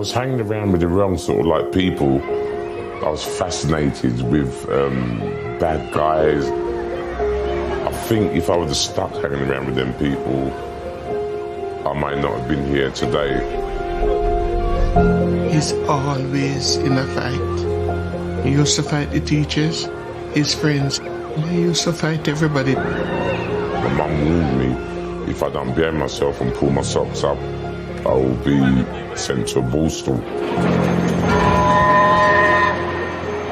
was hanging around with the wrong sort of like people. I was fascinated with bad guys. I think if I would have stuck hanging around with them people, I might not have been here today. He's always in a fight. He used to fight the teachers, his friends. He used to fight everybody. My mum warned me, if I don't behave myself and pull my socks up, I will be sent to a ball stool.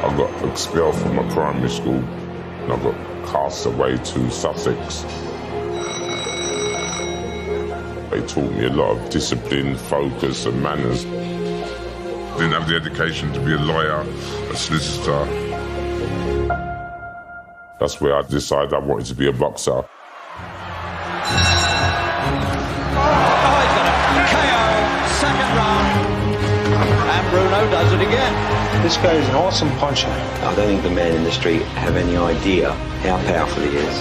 I got expelled from my primary school and I got cast away to Sussex. They taught me a lot of discipline, focus and manners. I didn't have the education to be a lawyer, a solicitor. That's where I decided I wanted to be a boxer. Bruno does it again. This guy is an awesome puncher. I don't think the men in the street have any idea how powerful he is.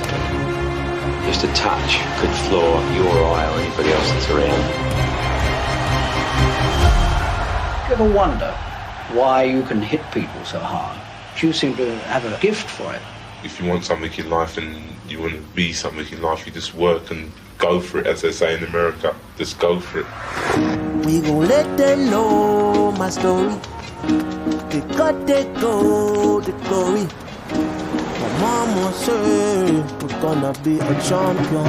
Just a touch could floor your eye or anybody else that's around. You ever wonder why you can hit people so hard? You seem to have a gift for it. If you want something in life and you want to be something in life, you just work and go for it, as they say in America. Just go for it. We gon' let them know my story. They got they go, the glory. My mama said we're gonna be a champion.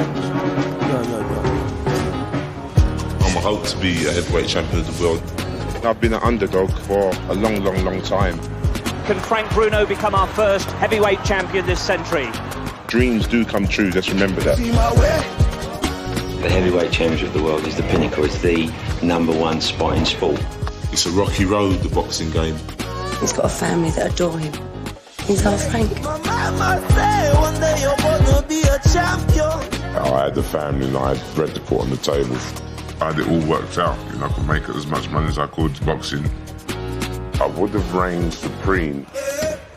I hope to be a heavyweight champion of the world. I've been an underdog for a long time. Can Frank Bruno become our first heavyweight champion this century? Dreams do come true, just remember that. The heavyweight championship of the world is the pinnacle. It's the #1 spot in sport. It's a rocky road, the boxing game. He's got a family that adore him. He's our Frank. I had the family and I had bread to put on the table. I had it all worked out. I could make as much money as I could boxing. I would have reigned supreme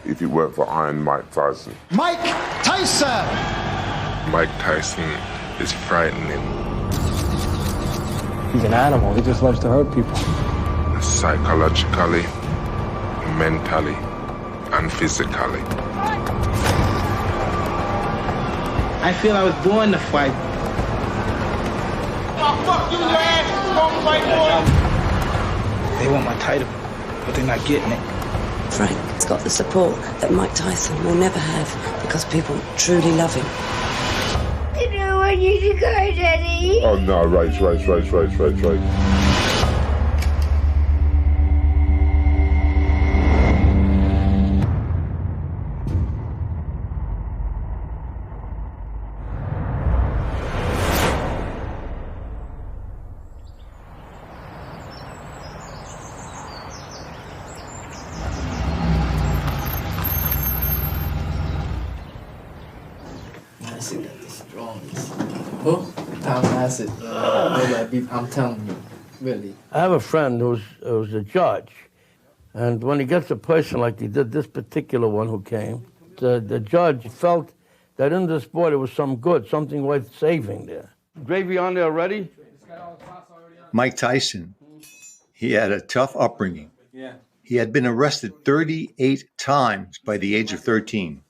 if it weren't for Iron Mike Tyson. Mike Tyson! Mike Tyson is frightening. He's an animal. He just loves to hurt people. Psychologically, mentally, and physically. I feel I was born to fight. They want my title, but they're not getting it. Frank's got the support that Mike Tyson will never have because people truly love him. You know I need to go, Daddy. Oh no, race. I'm telling you, really. I have a friend who's a judge, and when he gets a person like he did, this particular one who came, the judge felt that in the sport it was some good, something worth saving there. Gravy on there already? Mike Tyson, he had a tough upbringing. He had been arrested 38 times by the age of 13.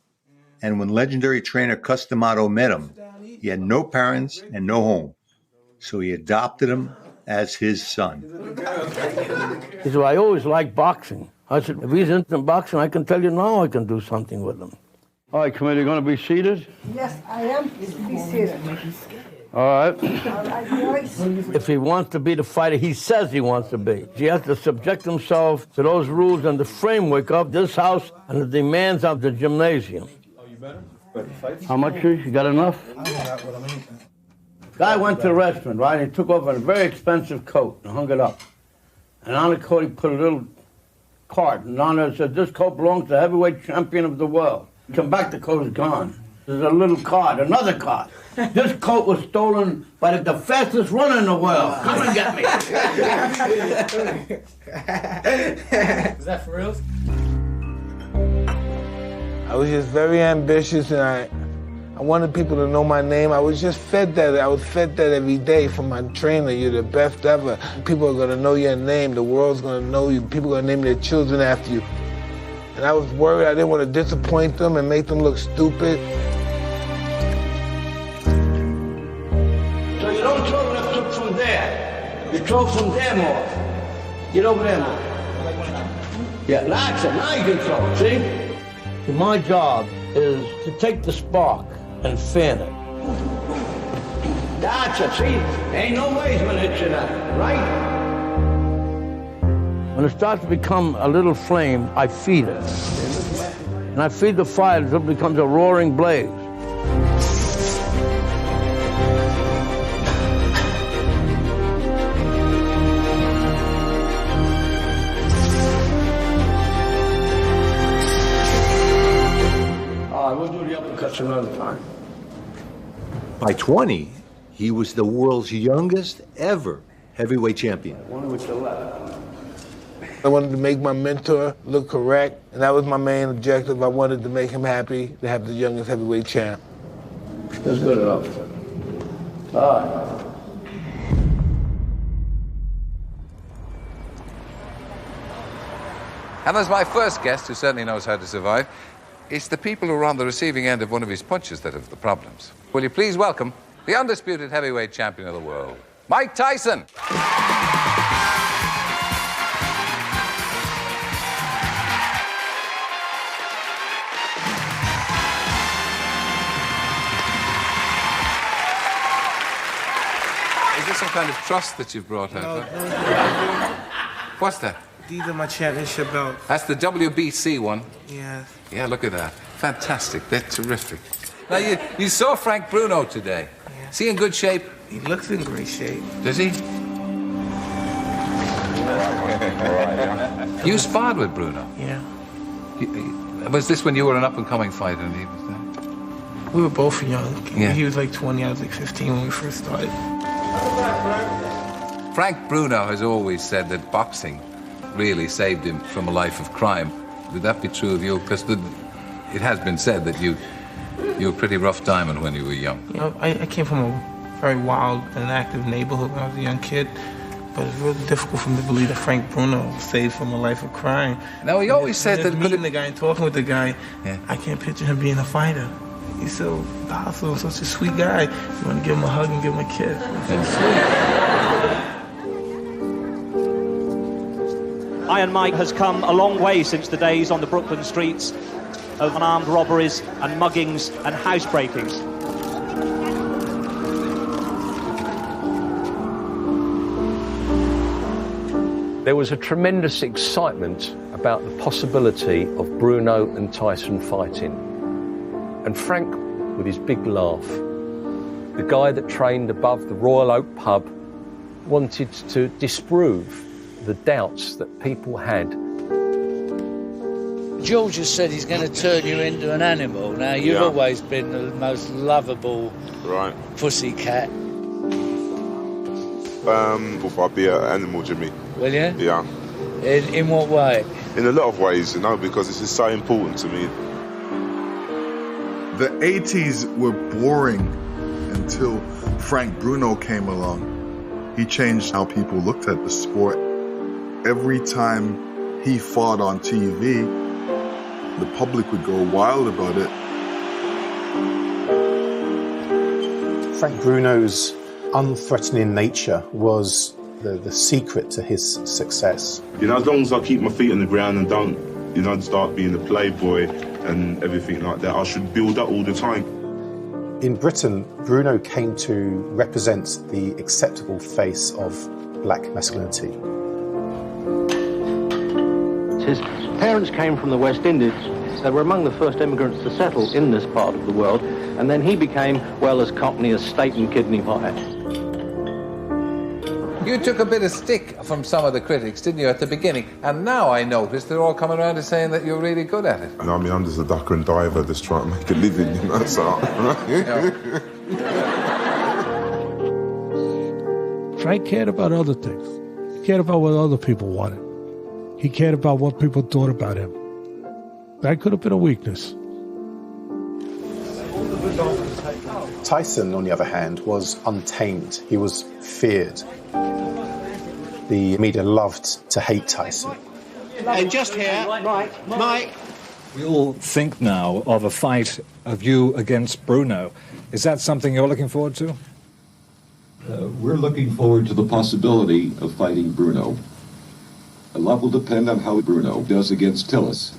And when legendary trainer Cus D'Amato met him, he had no parents and no home. So he adopted him as his son. He said, I always liked boxing. I said, if he's into boxing, I can tell you now I can do something with him. All right, committee, going to be seated? Yes, I am to be seated. All right. If he wants to be the fighter he says he wants to be, he has to subject himself to those rules and the framework of this house and the demands of the gymnasium. How much? You got enough? Guy went to the restaurant, right? He took off a very expensive coat and hung it up. And on the coat, he put a little card. And on it said, this coat belongs to the heavyweight champion of the world. Come back, the coat is gone. There's a little card, another card. This coat was stolen by the fastest runner in the world. Come and get me. Is that for real? I was just very ambitious, and I wanted people to know my name. I was just fed that. I was fed that every day from my trainer. You're the best ever. People are going to know your name. The world's going to know you. People are going to name their children after you. And I was worried I didn't want to disappoint them and make them look stupid. So you don't throw left hook from there. You throw from there more. Get over there more. Yeah, that's it. Now you can throw, see? My job is to take the spark and fan it. That's it, see? Ain't no ways when it's in that, right? When it starts to become a little flame, I feed it. And I feed the fire until it becomes a roaring blaze. We'll do the uppercuts another time. By 20, he was the world's youngest ever heavyweight champion. One with the left. I wanted to make my mentor look correct, and that was my main objective. I wanted to make him happy to have the youngest heavyweight champ. That's good enough. All right. And as my first guest, who certainly knows how to survive, it's the people who are on the receiving end of one of his punches that have the problems. Will you please welcome the undisputed heavyweight champion of the world, Mike Tyson. Is this some kind of trust that you've brought out? No. What's that? These are my championship belts. That's the WBC one. Yes. Yeah, look at that. Fantastic. They're terrific. Now, you saw Frank Bruno today. Yeah. Is he in good shape? He looks in great shape. Does he? You sparred with Bruno? Yeah. Was this when you were an up-and-coming fighter and he was there? We were both young. Yeah. He was like 20, I was like 15 when we first started. Frank Bruno has always said that boxing really saved him from a life of crime. Would that be true of you? Because it has been said that you were a pretty rough diamond when you were young. You know, I came from a very wild and active neighborhood when I was a young kid, but it's really difficult for me to believe that Frank Bruno was saved from a life of crime. Now, he always said that... meeting the guy and talking with the guy, yeah. I can't picture him being a fighter. He's so docile, such a sweet guy. You want to give him a hug and give him a kiss. It's so sweet. Iron Mike has come a long way since the days on the Brooklyn streets of unarmed robberies and muggings and housebreakings. There was a tremendous excitement about the possibility of Bruno and Tyson fighting. And Frank, with his big laugh, the guy that trained above the Royal Oak pub, wanted to disprove the doubts that people had. George has said he's going to turn you into an animal. Now, you've always been the most lovable pussycat. I'll be an animal, Jimmy. Will you? Yeah. In what way? In a lot of ways, you know, because this is so important to me. The 80s were boring until Frank Bruno came along. He changed how people looked at the sport. Every time he fought on TV, the public would go wild about it. Frank Bruno's unthreatening nature was the secret to his success. You know, as long as I keep my feet on the ground and don't, you know, start being a playboy and everything like that, I should build up all the time. In Britain, Bruno came to represent the acceptable face of black masculinity. His parents came from the West Indies. They were among the first immigrants to settle in this part of the world, and then he became, well, as cockney as steak and kidney pie. You took a bit of stick from some of the critics, didn't you, at the beginning? And now I notice they're all coming around and saying that you're really good at it. And I mean, I'm just a ducker and diver just trying to make a living, you know, so... Frank cared about other things. He cared about what other people wanted. He cared about what people thought about him. That could have been a weakness. Tyson, on the other hand, was untamed. He was feared. The media loved to hate Tyson. And just here, Mike. We all think now of a fight of you against Bruno. Is that something you're looking forward to? We're looking forward to the possibility of fighting Bruno. A lot will depend on how Bruno does against Tillis.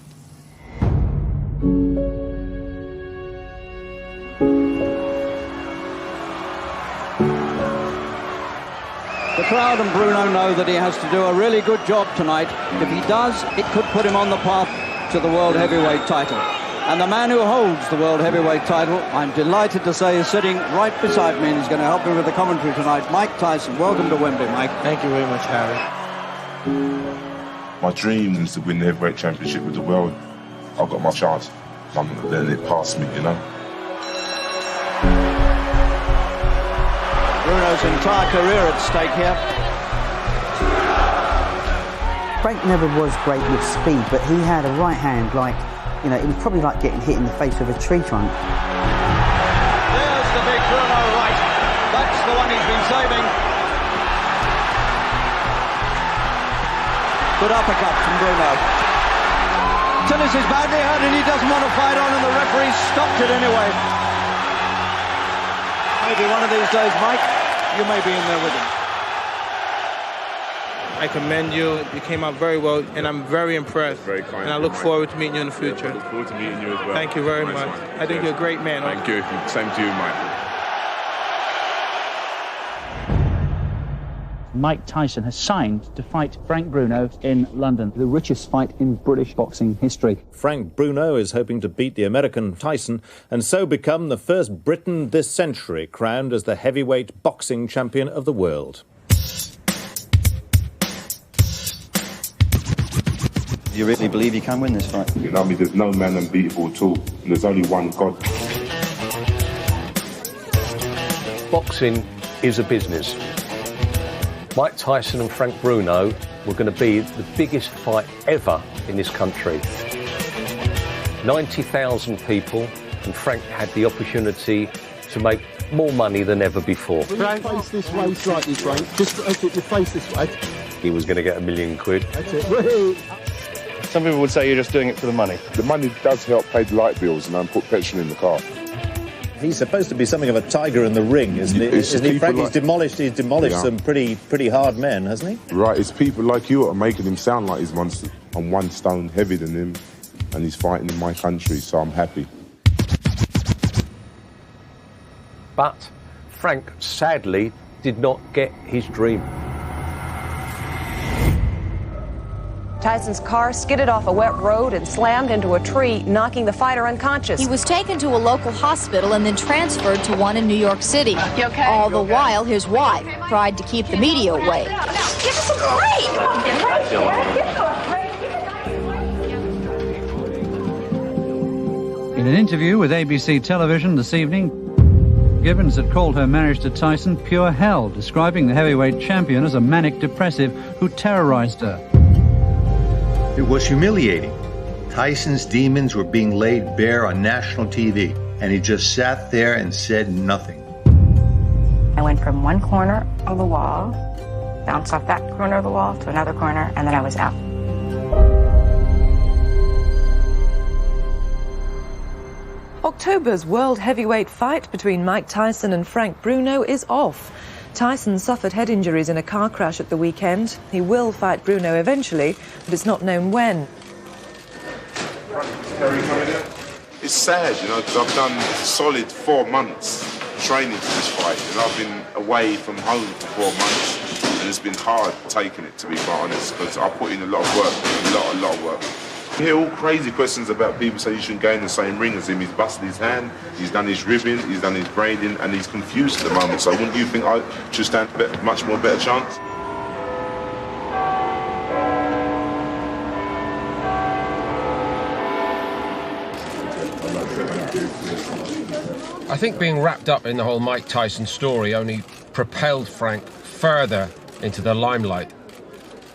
The crowd and Bruno know that he has to do a really good job tonight. If he does, it could put him on the path to the World Heavyweight title. And the man who holds the World Heavyweight title, I'm delighted to say, is sitting right beside me and he's going to help me with the commentary tonight. Mike Tyson, welcome to Wembley, Mike. Thank you very much, Harry. My dream is to win the heavyweight championship of the world. I've got my chance. I'm not letting it pass me, you know. Bruno's entire career at stake here. Frank never was great with speed, but he had a right hand like, you know, it was probably like getting hit in the face with a tree trunk. There's the big Bruno right. That's the one he's been saving. Good uppercut from Bruno. Tillis is badly hurt and he doesn't want to fight on and the referee stopped it anyway. Maybe one of these days, Mike, you may be in there with him. I commend you. You came out very well, and I'm very impressed. Very kind. And I look forward to meeting you in the future. I look forward to meeting you as well. Thank you very much. I think you're a great man. Thank you. Same to you, Mike. Mike Tyson has signed to fight Frank Bruno in London, the richest fight in British boxing history. Frank Bruno is hoping to beat the American Tyson and so become the first Briton this century crowned as the heavyweight boxing champion of the world. Do you really believe you can win this fight? You know, I mean, there's no man unbeatable at all. And there's only one God. Boxing is a business. Mike Tyson and Frank Bruno were going to be the biggest fight ever in this country. 90,000 people, and Frank had the opportunity to make more money than ever before. Frank, face this way slightly, Frank. Just your face this way. He was going to get £1 million. That's it. Some people would say you're just doing it for the money. The money does help pay the light bills and put petrol in the car. He's supposed to be something of a tiger in the ring, isn't he? Isn't he, Frank? He's demolished some pretty hard men, hasn't he? Right, it's people like you that are making him sound like he's monster. I'm 1 stone heavier than him, and he's fighting in my country, so I'm happy. But Frank, sadly, did not get his dream. Tyson's car skidded off a wet road and slammed into a tree, knocking the fighter unconscious. He was taken to a local hospital and then transferred to one in New York City. You okay? All the while, his wife tried to keep the media away. Give us a break! In an interview with ABC television this evening, Gibbons had called her marriage to Tyson pure hell, describing the heavyweight champion as a manic depressive who terrorized her. It was humiliating. Tyson's demons were being laid bare on national TV, and he just sat there and said nothing. I went from one corner of the wall, bounced off that corner of the wall to another corner, and then I was out. October's world heavyweight fight between Mike Tyson and Frank Bruno is off. Tyson suffered head injuries in a car crash at the weekend. He will fight Bruno eventually, but it's not known when. It's sad, you know, because I've done a solid 4 months training for this fight, and I've been away from home for 4 months, and it's been hard taking it, to be quite honest, because I put in a lot of work, a lot of work. You hear all crazy questions about people saying you shouldn't go in the same ring as him. He's busted his hand, he's done his ribbing, he's done his braiding, and he's confused at the moment. So wouldn't you think I should stand a much more better chance? I think being wrapped up in the whole Mike Tyson story only propelled Frank further into the limelight.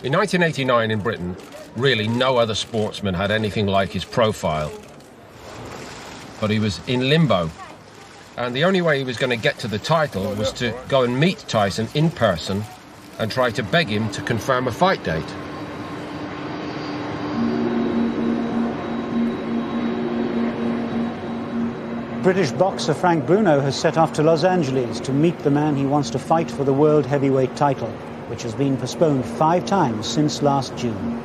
In 1989 in Britain, really, no other sportsman had anything like his profile. But he was in limbo. And the only way he was going to get to the title was to go and meet Tyson in person and try to beg him to confirm a fight date. British boxer Frank Bruno has set off to Los Angeles to meet the man he wants to fight for the world heavyweight title, which has been postponed 5 times since last June.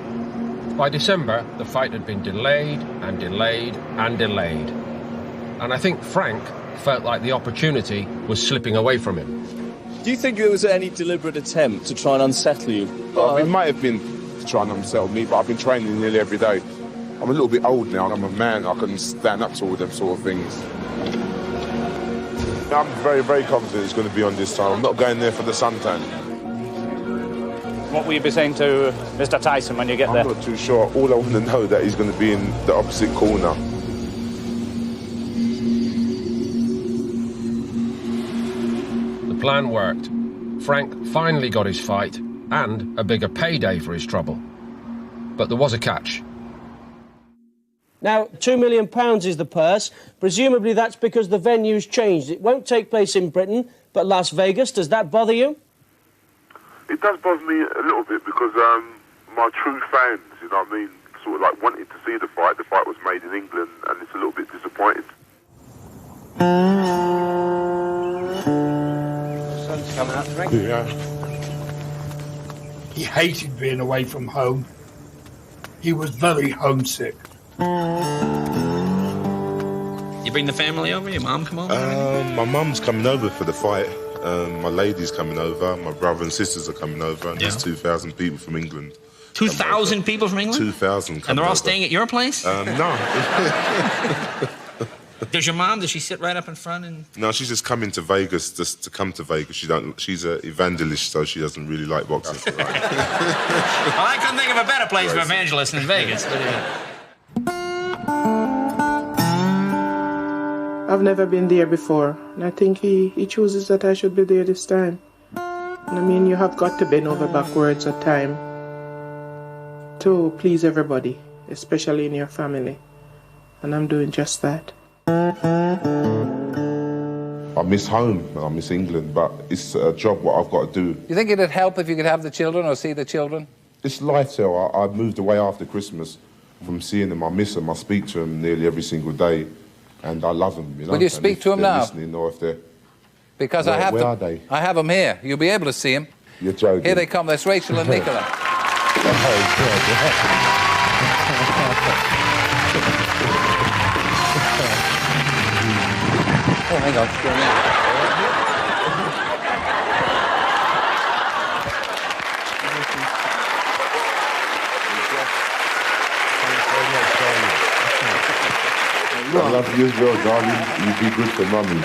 By December, the fight had been delayed and delayed and delayed. And I think Frank felt like the opportunity was slipping away from him. Do you think it was any deliberate attempt to try and unsettle you? It might have been to try and unsettle me, but I've been training nearly every day. I'm a little bit old now, I'm a man, I can stand up to all them sort of things. I'm very, very confident it's going to be on this time. I'm not going there for the suntan. What will you be saying to Mr. Tyson when you get there? I'm not too sure. All I want to know that he's going to be in the opposite corner. The plan worked. Frank finally got his fight and a bigger payday for his trouble. But there was a catch. Now, £2 million is the purse. Presumably that's because the venue's changed. It won't take place in Britain, but Las Vegas. Does that bother you? It does bother me a little bit because my true fans, you know what I mean, sort of like wanted to see the fight. The fight was made in England and it's a little bit disappointing. Sun's coming out, Frank. Yeah. He hated being away from home. He was very homesick. You bring the family over? Your mum come over? My mum's coming over for the fight. My lady's coming over. My brother and sisters are coming over. And there's 2,000 people from England. 2,000 people from England? 2,000. And they're all over. staying at your place? No. Does your mom, does she sit right up in front? And No, she's just coming to Vegas, just to come to Vegas. She's an evangelist, so she doesn't really like boxing. Well, I couldn't think of a better place for evangelists than Vegas. But, I've never been there before, and I think he chooses that I should be there this time. And I mean, you have got to bend over backwards at time to please everybody, especially in your family. And I'm doing just that. I miss home and I miss England, but it's a job what I've got to do. You think it'd help if you could have the children or see the children? It's lifestyle. I moved away after Christmas from seeing them. I miss them. I speak to them nearly every single day, and I love them. You know? Will you speak to them now? Listening, or if they're because where, I have where them. are they? I have them here. You'll be able to see them. You're joking. Here they come. There's Rachel and Nicola. Oh, hang on. I love you as well, darling. You be good for mummy.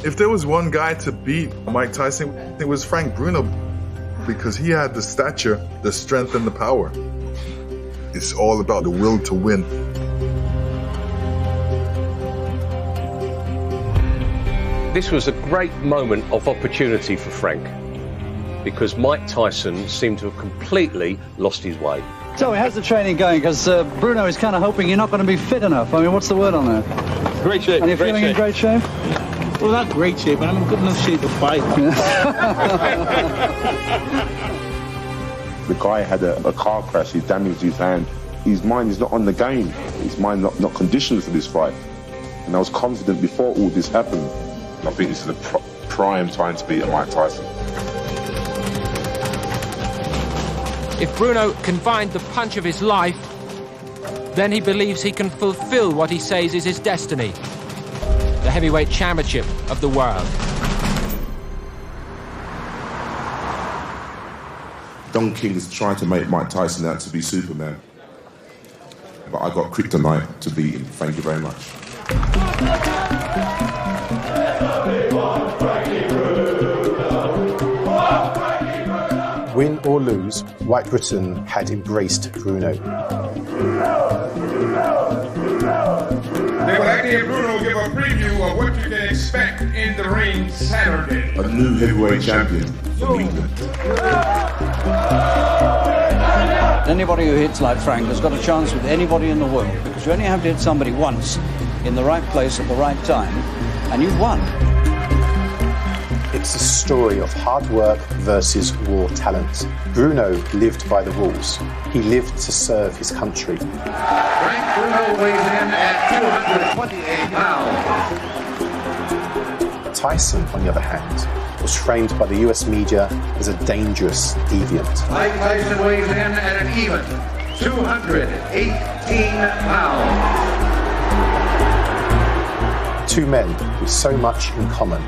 If there was one guy to beat Mike Tyson, it was Frank Bruno, because he had the stature, the strength, and the power. It's all about the will to win. This was a great moment of opportunity for Frank, because Mike Tyson seemed to have completely lost his way. So how's the training going? Because Bruno is kind of hoping you're not going to be fit enough. I mean, what's the word on that? Great shape. And you're feeling in great shape? Well, not great shape, but I'm in good enough shape to fight. The guy had a car crash. He damaged his hand. His mind is not on the game. His mind not conditioned for this fight. And I was confident before all this happened. I think this is the prime time to beat Mike Tyson. If Bruno can find the punch of his life, then he believes he can fulfill what he says is his destiny. The heavyweight championship of the world. Don King's trying to make Mike Tyson out to be Superman. But I got kryptonite to beat him. Thank you very much. Win or lose, White Britain had embraced Bruno. They will let Bruno give a preview of what you can expect in the ring Saturday. A new heavyweight champion from England. Anybody who hits like Frank has got a chance with anybody in the world, because you only have to hit somebody once in the right place at the right time, and you've won. It's a story of hard work versus raw talent. Bruno lived by the rules. He lived to serve his country. Frank Bruno weighs in at 228 pounds. Tyson, on the other hand, was framed by the US media as a dangerous deviant. Mike Tyson weighs in at an even 218 pounds. Two men with so much in common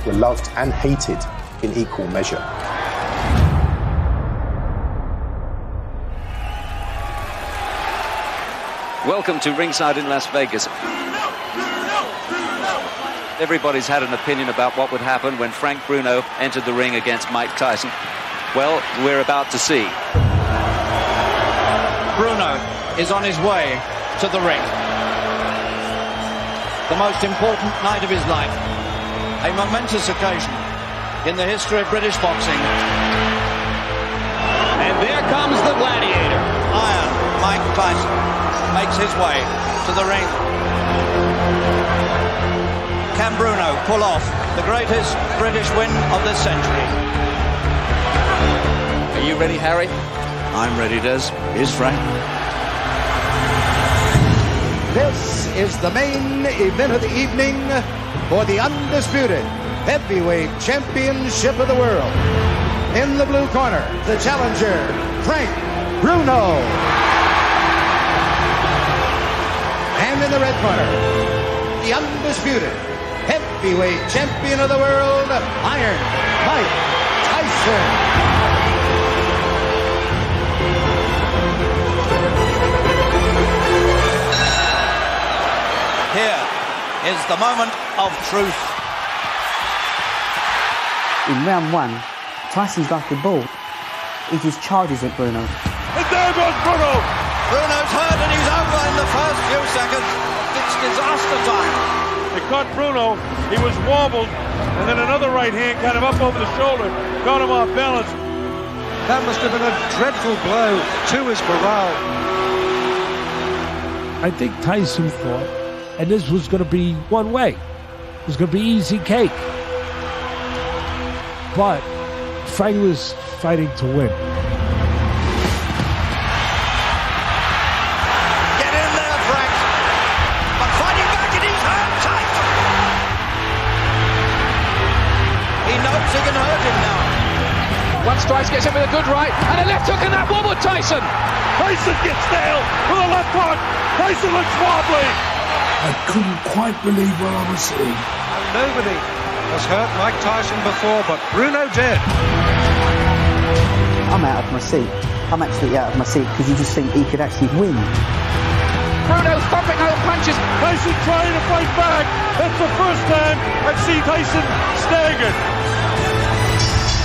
were loved and hated in equal measure. Welcome to ringside in Las Vegas. Everybody's had an opinion about what would happen when Frank Bruno entered the ring against Mike Tyson. Well, we're about to see. Bruno is on his way to the ring. The most important night of his life. A momentous occasion in the history of British boxing. And there comes the gladiator. Iron Mike Tyson makes his way to the ring. Can Bruno pull off the greatest British win of this century? Are you ready, Harry? I'm ready, Des. Is Frank? This is the main event of the evening for the undisputed heavyweight championship of the world. In the blue corner, the challenger, Frank Bruno. And in the red corner, the undisputed heavyweight champion of the world, Iron Mike Tyson. Here is the moment of truth. In round one, Tyson's like a ball. He just charges at Bruno. And there goes Bruno! Bruno's hurt and he's over in the first few seconds. It's disaster time. It caught Bruno, he was wobbled, and then another right hand kind of up over the shoulder, got him off balance. That must have been a dreadful blow to his morale. I think Tyson thought, and this was going to be one way. It was going to be easy cake. But Frank was fighting to win. Get in there, Frank. But fighting back and he's hurt Tyson. He knows he can hurt him now. One strike gets him with a good right, and a left hook, and that wobbled Tyson. Tyson gets nailed with a left hook. Tyson looks wobbly. I couldn't quite believe what I was seeing. Nobody has hurt Mike Tyson before, but Bruno did. I'm out of my seat. I'm actually out of my seat because you just think he could actually win. Bruno thumping home punches. Tyson trying to fight back. That's the first time I've seen Tyson staggered.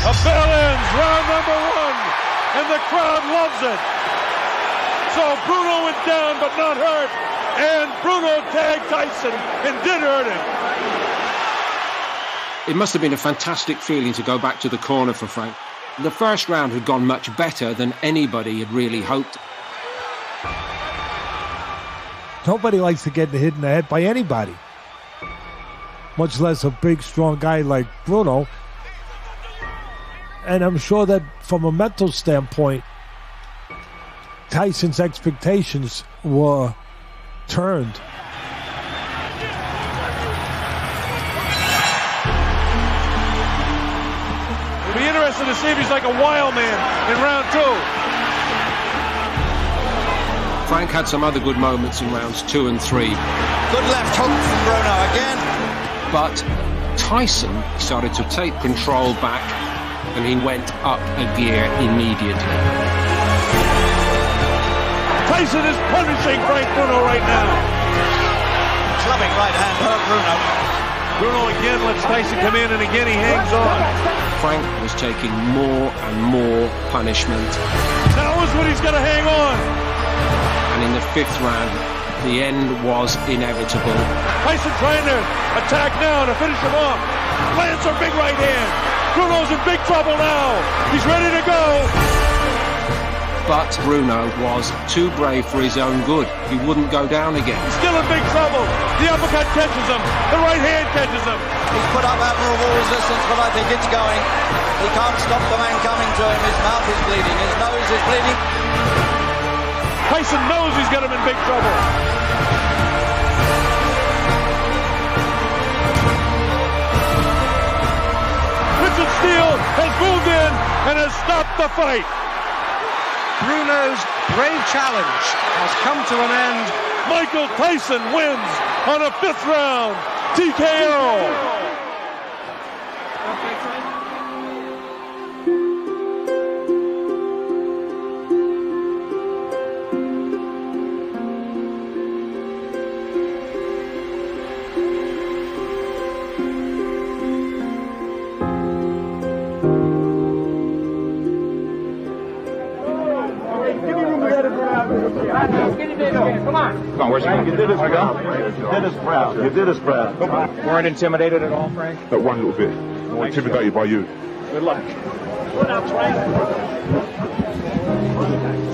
A bell ends, round number one, and the crowd loves it. So Bruno went down but not hurt, and Bruno tagged Tyson and did hurt him. It must have been a fantastic feeling to go back to the corner for Frank. The first round had gone much better than anybody had really hoped. Nobody likes to get hit in the head by anybody, much less a big, strong guy like Bruno. And I'm sure that from a mental standpoint, Tyson's expectations were turned. It'll be interesting to see if he's like a wild man in round two. Frank had some other good moments in rounds 2 and 3. Good left hook from Bruno again. But Tyson started to take control back, and he went up a gear immediately. Tyson is punishing Frank Bruno right now. Clubbing right hand hurt Bruno. Bruno again lets Tyson come in, and again he hangs on. Frank was taking more and more punishment. Now is when he's going to hang on. And in the 5th round, the end was inevitable. Tyson trying to attack now to finish him off. Lands a big right hand. Bruno's in big trouble now. He's ready to go. But Bruno was too brave for his own good. He wouldn't go down again. He's still in big trouble. The uppercut catches him. The right hand catches him. He's put up admirable resistance, but I think it's going. He can't stop the man coming to him. His mouth is bleeding. His nose is bleeding. Tyson knows he's got him in big trouble. Richard Steele has moved in and has stopped the fight. Bruno's brave challenge has come to an end. Michael Tyson wins on a 5th round TKO. Come on, where's he? You did us proud. You did us proud. You did us proud. Weren't intimidated at all, Frank? That one little bit. More intimidated by you. Good luck.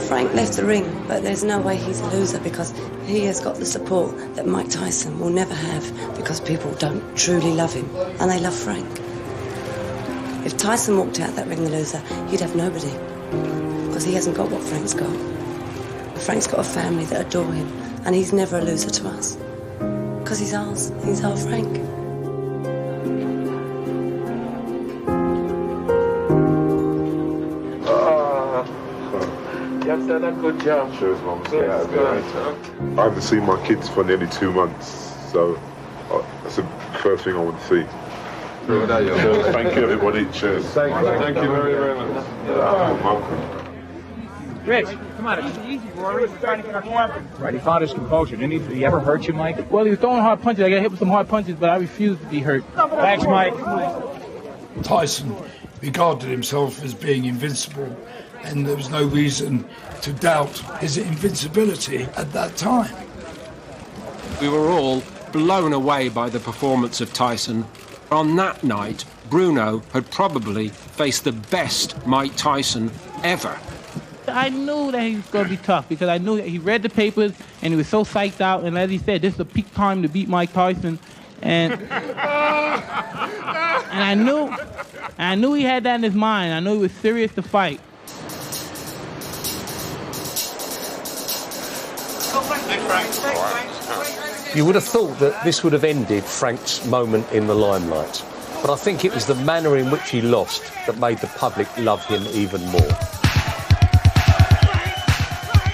Frank left the ring, but there's no way he's a loser because he has got the support that Mike Tyson will never have because people don't truly love him, and they love Frank. If Tyson walked out that ring the loser, he'd have nobody because he hasn't got what Frank's got. Frank's got a family that adore him, and he's never a loser to us. Because he's ours. He's our Frank. You have done a good job. Sure, Mum. I haven't seen my kids for nearly 2 months, so that's the first thing I want to see. Thank you, everybody. Cheers. Thank you very, very much. Welcome. Rich, come on, it's easy, Rory. We're trying to get our corner. Right, he found his composure. Didn't he ever hurt you, Mike? Well, he was throwing hard punches. I got hit with some hard punches, but I refused to be hurt. Thanks, Mike. Tyson regarded himself as being invincible, and there was no reason to doubt his invincibility at that time. We were all blown away by the performance of Tyson. On that night, Bruno had probably faced the best Mike Tyson ever. I knew that he was going to be tough because I knew that he read the papers and he was so psyched out. And as he said, this is a peak time to beat Mike Tyson. And I knew he had that in his mind. I knew he was serious to fight. You would have thought that this would have ended Frank's moment in the limelight. But I think it was the manner in which he lost that made the public love him even more.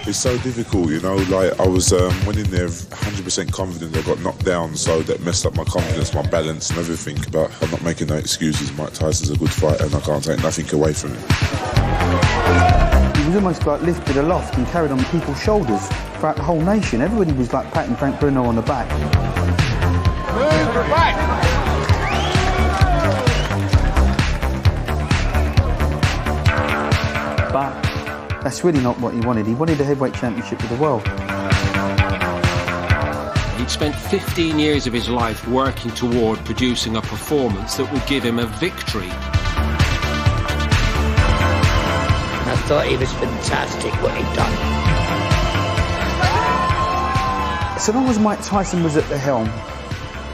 It's so difficult, you know, like I was went in there 100% confident. I got knocked down, so that messed up my confidence, my balance and everything. But I'm not making no excuses. Mike Tyson's a good fighter and I can't take nothing away from him. He was almost like lifted aloft and carried on people's shoulders throughout the whole nation. Everybody was like patting Frank Bruno on the back. Move your back. But that's really not what he wanted. He wanted the heavyweight championship of the world. He'd spent 15 years of his life working toward producing a performance that would give him a victory. I thought he was fantastic what he'd done. So long as Mike Tyson was at the helm,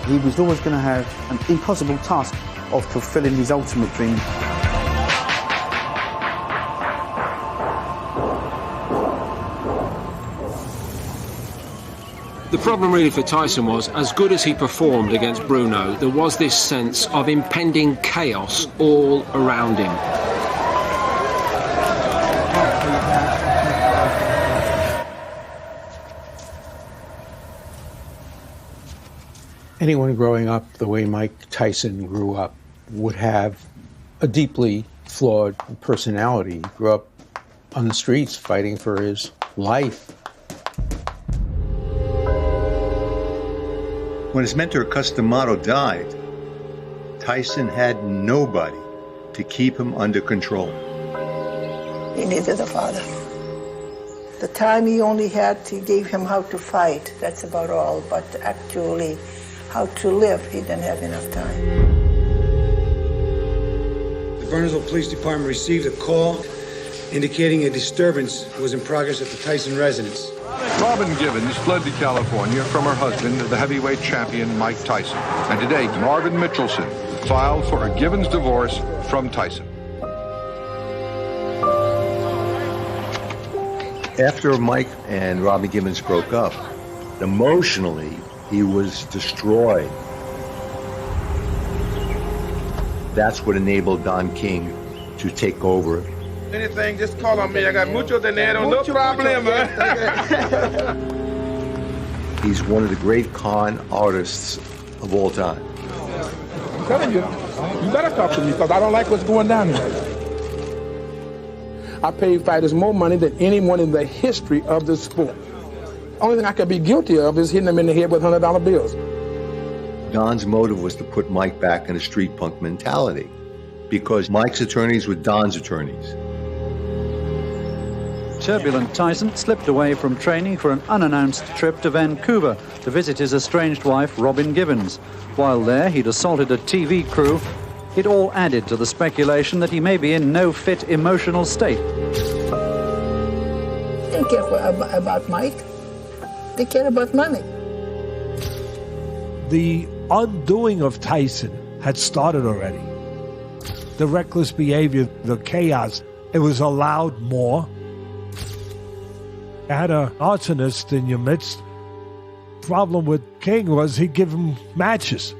he was always going to have an impossible task of fulfilling his ultimate dream. The problem really for Tyson was, as good as he performed against Bruno, there was this sense of impending chaos all around him. Anyone growing up the way Mike Tyson grew up would have a deeply flawed personality. He grew up on the streets fighting for his life. When his mentor, Cus D'Amato, died, Tyson had nobody to keep him under control. He needed a father. The time he only had, he gave him how to fight. That's about all. But actually, how to live, he didn't have enough time. The Burnsville Police Department received a call indicating a disturbance was in progress at the Tyson residence. Robin Givens fled to California from her husband, the heavyweight champion Mike Tyson. And today, Marvin Mitchelson filed for a Givens divorce from Tyson. After Mike and Robin Givens broke up, emotionally, he was destroyed. That's what enabled Don King to take over. Anything, just call on me. I got mucho dinero, no problema. He's one of the great con artists of all time. I'm telling you, you better talk to me because I don't like what's going down here. I paid fighters more money than anyone in the history of the sport. Only thing I could be guilty of is hitting them in the head with $100 bills. Don's motive was to put Mike back in a street punk mentality because Mike's attorneys were Don's attorneys. Turbulent Tyson slipped away from training for an unannounced trip to Vancouver to visit his estranged wife, Robin Givens. While there, he'd assaulted a TV crew. It all added to the speculation that he may be in no fit emotional state. They care about Mike. They care about money. The undoing of Tyson had started already. The reckless behavior, the chaos, it was allowed more. You had an arsonist in your midst. Problem with King was he'd give him matches.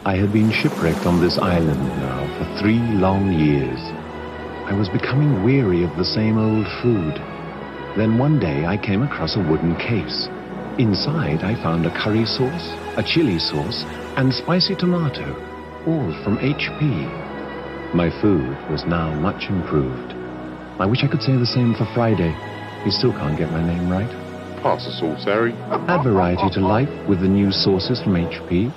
I had been shipwrecked on this island now for 3 long years. I was becoming weary of the same old food. Then one day I came across a wooden case. Inside I found a curry sauce, a chili sauce, and spicy tomato, all from HP. My food was now much improved. I wish I could say the same for Friday. He still can't get my name right. Pass the sauce, Harry. Add variety to life with the new sauces from HP.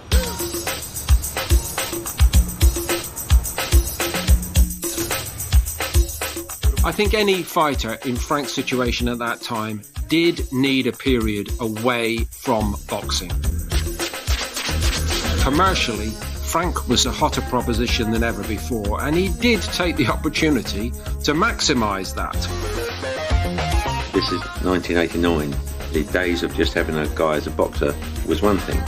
I think any fighter in Frank's situation at that time did need a period away from boxing. Commercially, Frank was a hotter proposition than ever before, and he did take the opportunity to maximise that. This is 1989. The days of just having a guy as a boxer was one thing.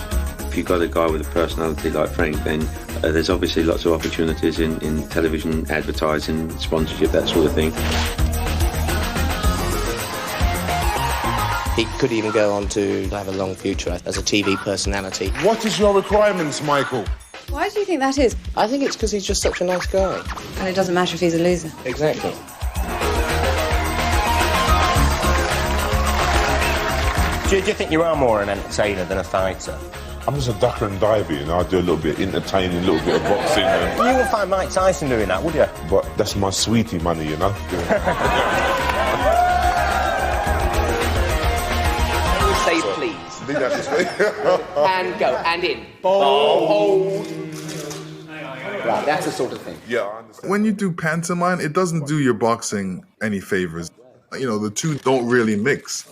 If you've got a guy with a personality like Frank, then there's obviously lots of opportunities in television, advertising, sponsorship, that sort of thing. He could even go on to have a long future as a TV personality. What is your requirements, Michael? Why do you think that is? I think it's because he's just such a nice guy. And it doesn't matter if he's a loser. Exactly. Do you think you are more an entertainer than a fighter? I'm just a ducker and diver, you know. I do a little bit of entertaining, a little bit of boxing. And... You wouldn't find Mike Tyson doing that, would you? But that's my sweetie money, you know. Say please. And go, and in. Bold. Right, that's the sort of thing. Yeah, I understand. When you do pantomime, it doesn't do your boxing any favors. You know, the two don't really mix.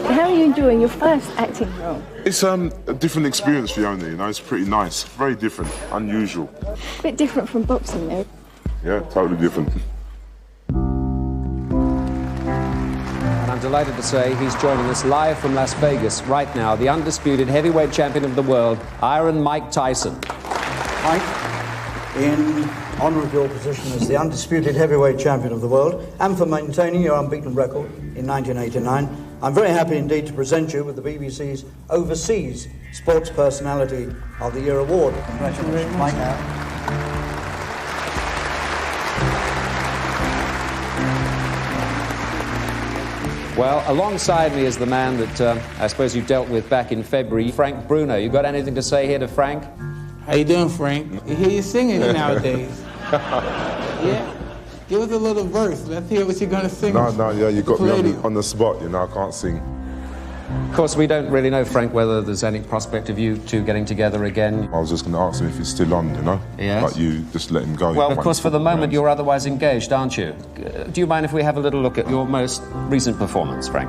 How are you enjoying your first acting role? It's a different experience, Fiona, you know. It's pretty nice. Very different, unusual. A bit different from boxing, though. Yeah, totally different. And I'm delighted to say he's joining us live from Las Vegas right now, the undisputed heavyweight champion of the world, Iron Mike Tyson. Mike, in honour of your position as the undisputed heavyweight champion of the world and for maintaining your unbeaten record in 1989, I'm very happy indeed to present you with the BBC's Overseas Sports Personality of the Year award. Congratulations, Mike. Well, alongside me is the man that I suppose you dealt with back in February, Frank Bruno. You got anything to say here to Frank? How you doing, Frank? You hear you singing nowadays. Yeah. Give us a little verse. Let's hear what you're going to sing. No, yeah, you got me on the spot, you know, I can't sing. Of course, we don't really know, Frank, whether there's any prospect of you two getting together again. I was just going to ask him if he's still on, you know? Yes. But you just let him go. Well, of course, for the moment, you're otherwise engaged, aren't you? Do you mind if we have a little look at your most recent performance, Frank?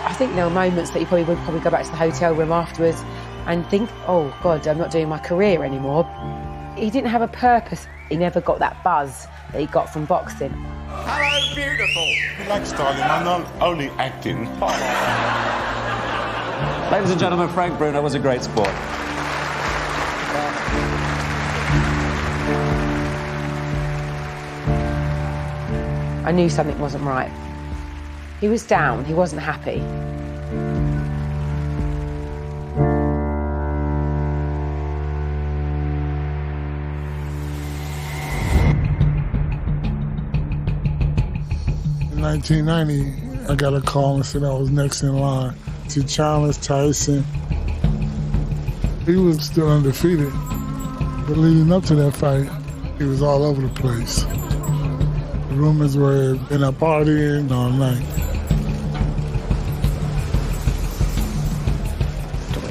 I think there were moments that he probably would go back to the hotel room afterwards and think, oh, God, I'm not doing my career anymore. He didn't have a purpose. He never got that buzz that he got from boxing. Hello, beautiful. Relax, darling. I'm not only acting. Ladies and gentlemen, Frank Bruno was a great sport. I knew something wasn't right. He was down, he wasn't happy. In 1990, I got a call and said I was next in line to challenge Tyson. He was still undefeated, but leading up to that fight, he was all over the place. The rumors were been a partying all night.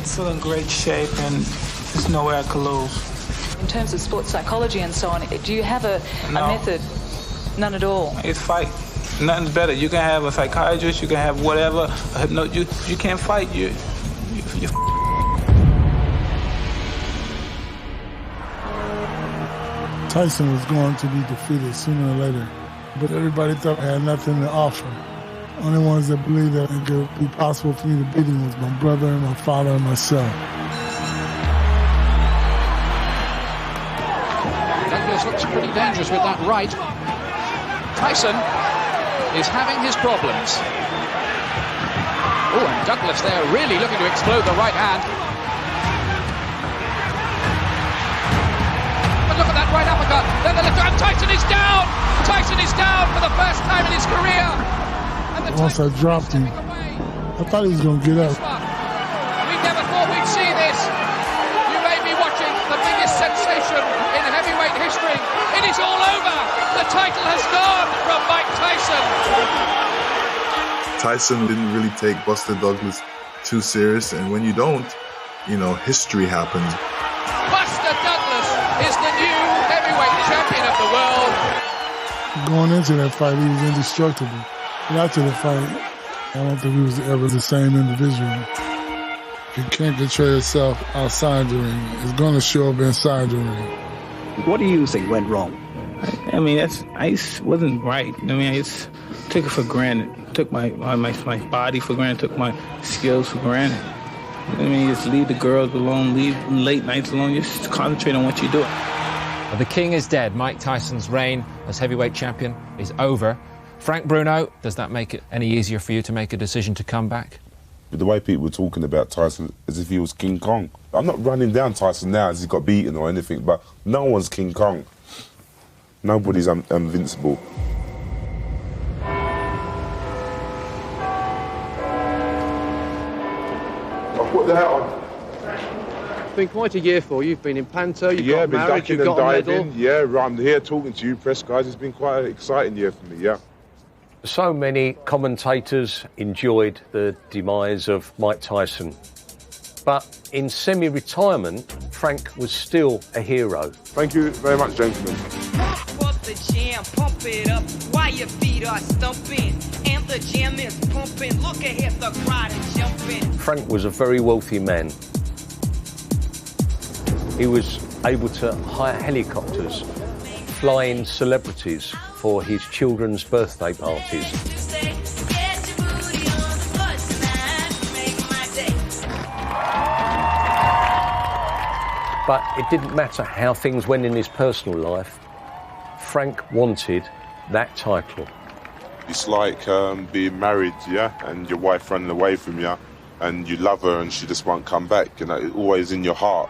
Still in great shape, and there's nowhere I could lose. In terms of sports psychology and so on, do you have a method? None at all. It's fight. Nothing's better. You can have a psychiatrist, you can have whatever. You can't fight. You Tyson was going to be defeated sooner or later, but everybody thought I had nothing to offer. Only ones that believed that it could be possible for me to beat him was my brother, my father, and myself. Douglas looks pretty dangerous with that right. Tyson is having his problems. Oh, and Douglas there really looking to explode the right hand. But look at that right uppercut. Then the left hand. Tyson is down. Tyson is down for the first time in his career. Once I dropped him, I thought he was going to get up. We never thought we'd see this. You may be watching the biggest sensation in heavyweight history. It is all over. The title has gone from Mike Tyson. Tyson didn't really take Buster Douglas too serious, and when you don't, you know, history happens. Buster Douglas is the new heavyweight champion of the world. Going into that fight, he was indestructible. But after the fight, I don't think he was ever the same individual. You can't control yourself outside the ring. It's going to show up inside the ring. What do you think went wrong? I mean, I just wasn't right. I mean, I just took it for granted. Took my body for granted. Took my skills for granted. I mean, just leave the girls alone. Leave late nights alone. Just concentrate on what you're doing. Well, the king is dead. Mike Tyson's reign as heavyweight champion is over. Frank Bruno, does that make it any easier for you to make a decision to come back? The way people were talking about Tyson as if he was King Kong. I'm not running down Tyson now as he got beaten or anything, but no one's King Kong. Nobody's invincible. I'll put the hat on. It's been quite a year for you. You've been in Panto, you've got been married, ducking you've got and a medal. diving. Yeah, I'm here talking to you, press guys. It's been quite an exciting year for me, yeah. So many commentators enjoyed the demise of Mike Tyson. But in semi-retirement, Frank was still a hero. Thank you very much, gentlemen. Pump up the jam, pump it up while your feet are stumping. And the jam is pumping. Look ahead, the crowd is jumping. Frank was a very wealthy man. He was able to hire helicopters, fly in celebrities for his children's birthday parties. But it didn't matter how things went in his personal life. Frank wanted that title. It's like being married, yeah, and your wife running away from you, and you love her and she just won't come back, you know, it's always in your heart.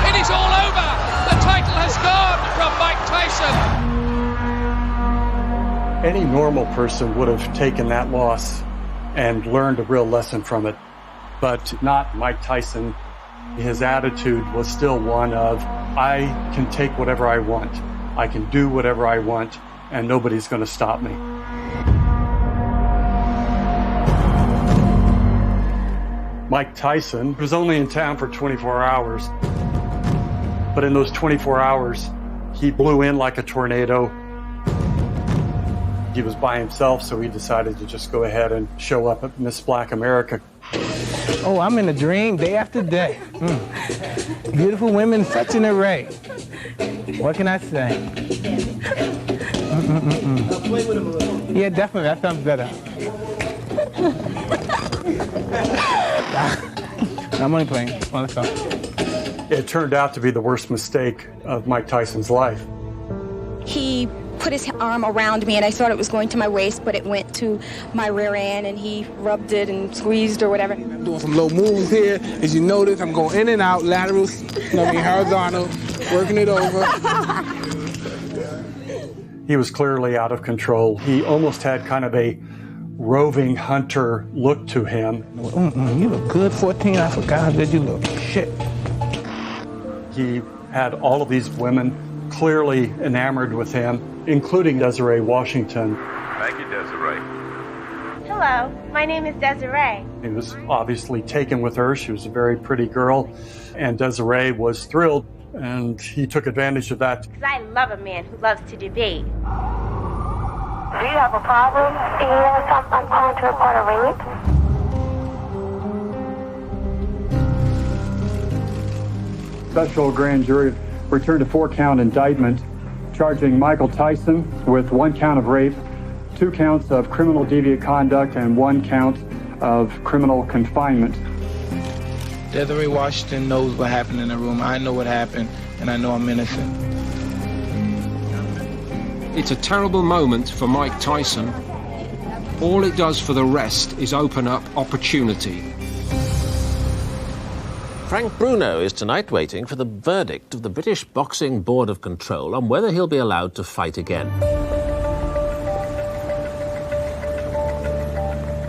It is all over. The title has gone from Mike Tyson. Any normal person would have taken that loss and learned a real lesson from it, but not Mike Tyson. His attitude was still one of, I can take whatever I want, I can do whatever I want, and nobody's going to stop me. Mike Tyson was only in town for 24 hours, but in those 24 hours, he blew in like a tornado. he was by himself, so he decided to just go ahead and show up at Miss Black America. Oh, I'm in a dream day after day. Beautiful women, such an array. What can I say? Play with him a little. Yeah, definitely. That sounds better. I'm only playing. Well, let's go. It turned out to be the worst mistake of Mike Tyson's life. He put his arm around me, and I thought it was going to my waist, but it went to my rear end, and he rubbed it and squeezed or whatever. I'm doing some low moves here. As you notice, I'm going in and out, laterals, horizontal, working it over. He was clearly out of control. He almost had kind of a roving hunter look to him. You look good, 14. I forgot how good you look. Shit. He had all of these women clearly enamored with him, including Desiree Washington. Thank you, Desiree. Hello, my name is Desiree. He was obviously taken with her. She was a very pretty girl, and Desiree was thrilled, and he took advantage of that. Because I love a man who loves to debate. Do you have a problem? Yes, I'm calling to report a rape. Special grand jury returned a 4-count indictment charging Michael Tyson with 1 count of rape, 2 counts of criminal deviant conduct, and 1 count of criminal confinement. Desiree Washington knows what happened in the room. I know what happened, and I know I'm innocent. It's a terrible moment for Mike Tyson. All it does for the rest is open up opportunity. Frank Bruno is tonight waiting for the verdict of the British Boxing Board of Control on whether he'll be allowed to fight again.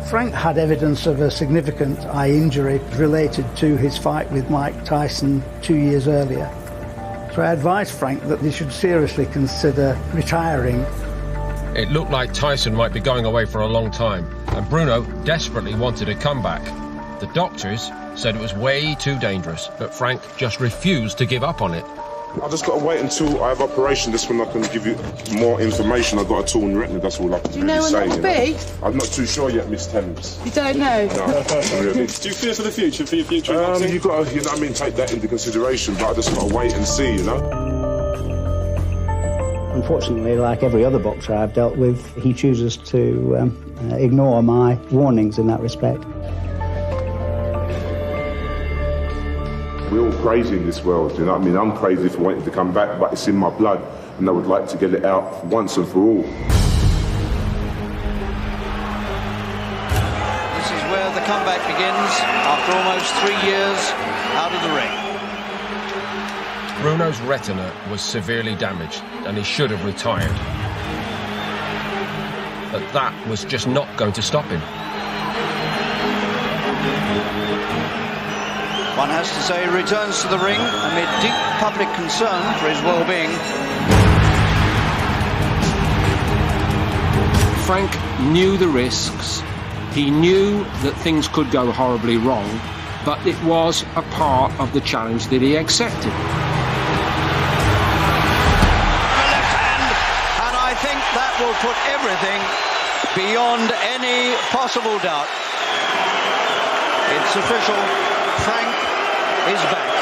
Frank had evidence of a significant eye injury related to his fight with Mike Tyson 2 years earlier. So I advised Frank that he should seriously consider retiring. It looked like Tyson might be going away for a long time, and Bruno desperately wanted a comeback. The doctors said it was way too dangerous, but Frank just refused to give up on it. I just got to wait until I have operation. That's when I can give you more information. I've got a torn retina, that's all I can really say. Do you know when that will be? I'm not too sure yet, Miss Thames. You don't know? No, really. Do you fear for the future, for your future? You've got to, take that into consideration, but I just got to wait and see, Unfortunately, like every other boxer I've dealt with, he chooses to ignore my warnings in that respect. We're all crazy in this world, you know what I mean? I'm crazy for wanting to come back, but it's in my blood, and I would like to get it out once and for all. This is where the comeback begins, after almost 3 years out of the ring. Bruno's retina was severely damaged, and he should have retired. But that was just not going to stop him. One has to say he returns to the ring amid deep public concern for his well-being. Frank knew the risks. He knew that things could go horribly wrong, but it was a part of the challenge that he accepted. Left hand, and I think that will put everything beyond any possible doubt. It's official. Frank is back.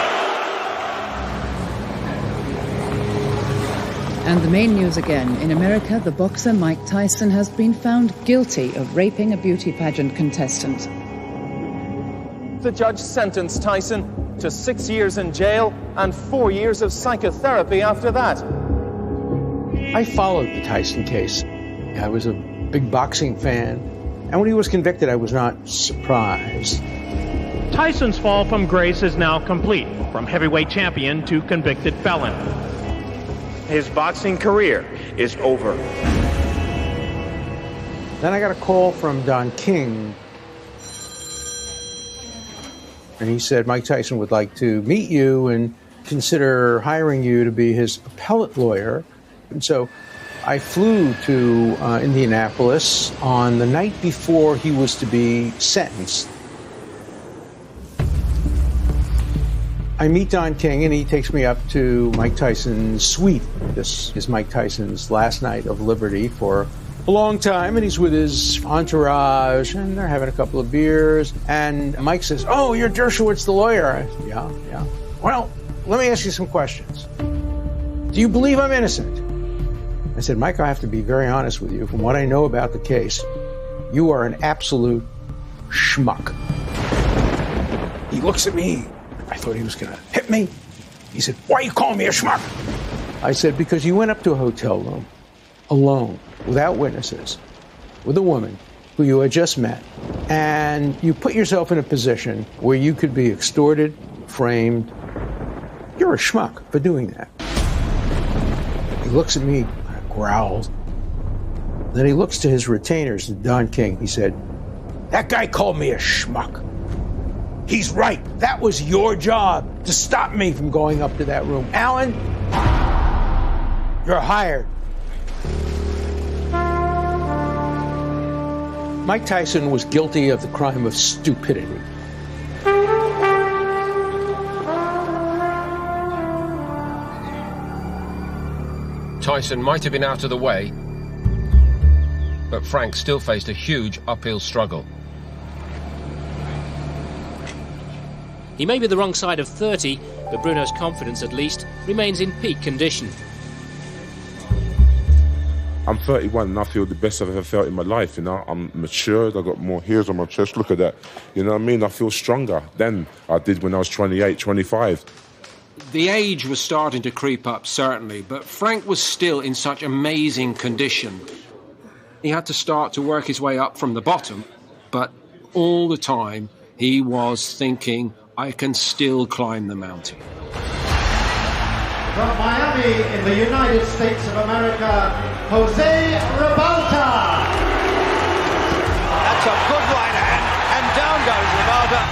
And the main news again. In America, the boxer Mike Tyson has been found guilty of raping a beauty pageant contestant. The judge sentenced Tyson to 6 years in jail and 4 years of psychotherapy after that. I followed the Tyson case. I was a big boxing fan. And when he was convicted, I was not surprised. Tyson's fall from grace is now complete, from heavyweight champion to convicted felon. His boxing career is over. Then I got a call from Don King, and he said Mike Tyson would like to meet you and consider hiring you to be his appellate lawyer. And so I flew to Indianapolis on the night before he was to be sentenced. I meet Don King, and he takes me up to Mike Tyson's suite. This is Mike Tyson's last night of liberty for a long time, and he's with his entourage, and they're having a couple of beers, and Mike says, "Oh, you're Dershowitz, the lawyer." I said, yeah. Well, let me ask you some questions. Do you believe I'm innocent? I said, Mike, I have to be very honest with you. From what I know about the case, you are an absolute schmuck. He looks at me. I thought he was going to hit me. He said, "Why are you calling me a schmuck?" I said, "Because you went up to a hotel room alone, without witnesses, with a woman who you had just met, and you put yourself in a position where you could be extorted, framed. You're a schmuck for doing that." He looks at me, growls. Then he looks to his retainers, Don King. He said, "That guy called me a schmuck. He's right. That was your job to stop me from going up to that room. Alan, you're hired." Mike Tyson was guilty of the crime of stupidity. Tyson might have been out of the way, but Frank still faced a huge uphill struggle. He may be the wrong side of 30, but Bruno's confidence, at least, remains in peak condition. I'm 31 and I feel the best I've ever felt in my life, you know. I'm matured, I've got more hairs on my chest, look at that. You know what I mean? I feel stronger than I did when I was 28, 25. The age was starting to creep up, certainly, but Frank was still in such amazing condition. He had to start to work his way up from the bottom, but all the time he was thinking, I can still climb the mountain. From Miami in the United States of America, Jose Ribalta. That's a good right hand, and down goes Ribalta.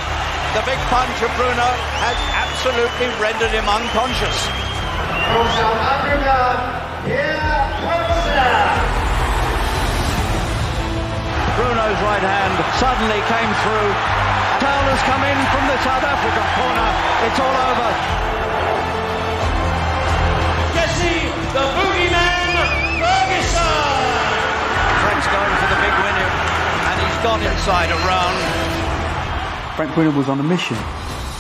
The big punch of Bruno has absolutely rendered him unconscious. From South Africa, here Bruno's right hand suddenly came through. Taylor's come in from the South African corner. It's all over. Jesse, the boogeyman, Ferguson! Frank's going for the big win here, and he's gone inside a round. Frank Bruno was on a mission.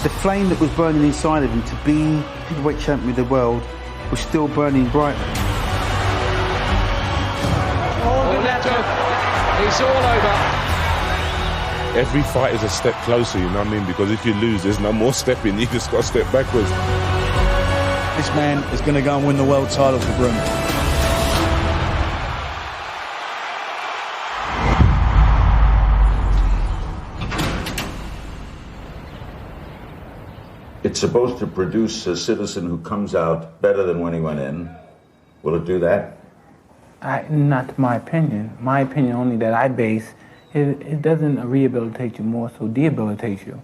The flame that was burning inside of him to be heavyweight champion of the world was still burning bright. It's all over. Every fight is a step closer, you know what I mean? Because if you lose, there's no more stepping. You just got to step backwards. This man is going to go and win the world title for Bruno. It's supposed to produce a citizen who comes out better than when he went in. Will it do that? Not my opinion. My opinion only that I base, it doesn't rehabilitate you, more so debilitates you.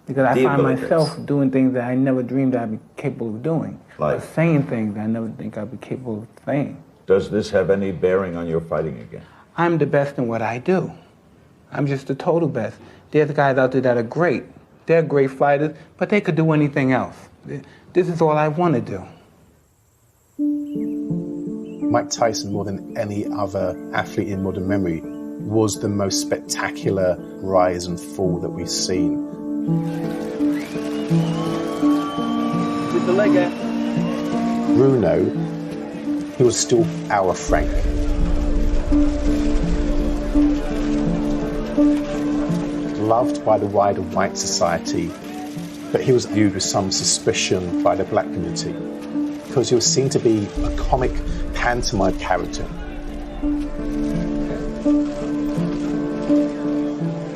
Because I find myself doing things that I never dreamed I'd be capable of doing. Like? Saying things that I never think I'd be capable of saying. Does this have any bearing on your fighting again? I'm the best in what I do. I'm just the total best. There's guys out there that are great. They're great fighters, but they could do anything else. This is all I want to do. Mike Tyson, more than any other athlete in modern memory, was the most spectacular rise and fall that we've seen. With the leg out. Bruno, he was still our Frank. Loved by the wider white society, but he was viewed with some suspicion by the black community because he was seen to be a comic pantomime character.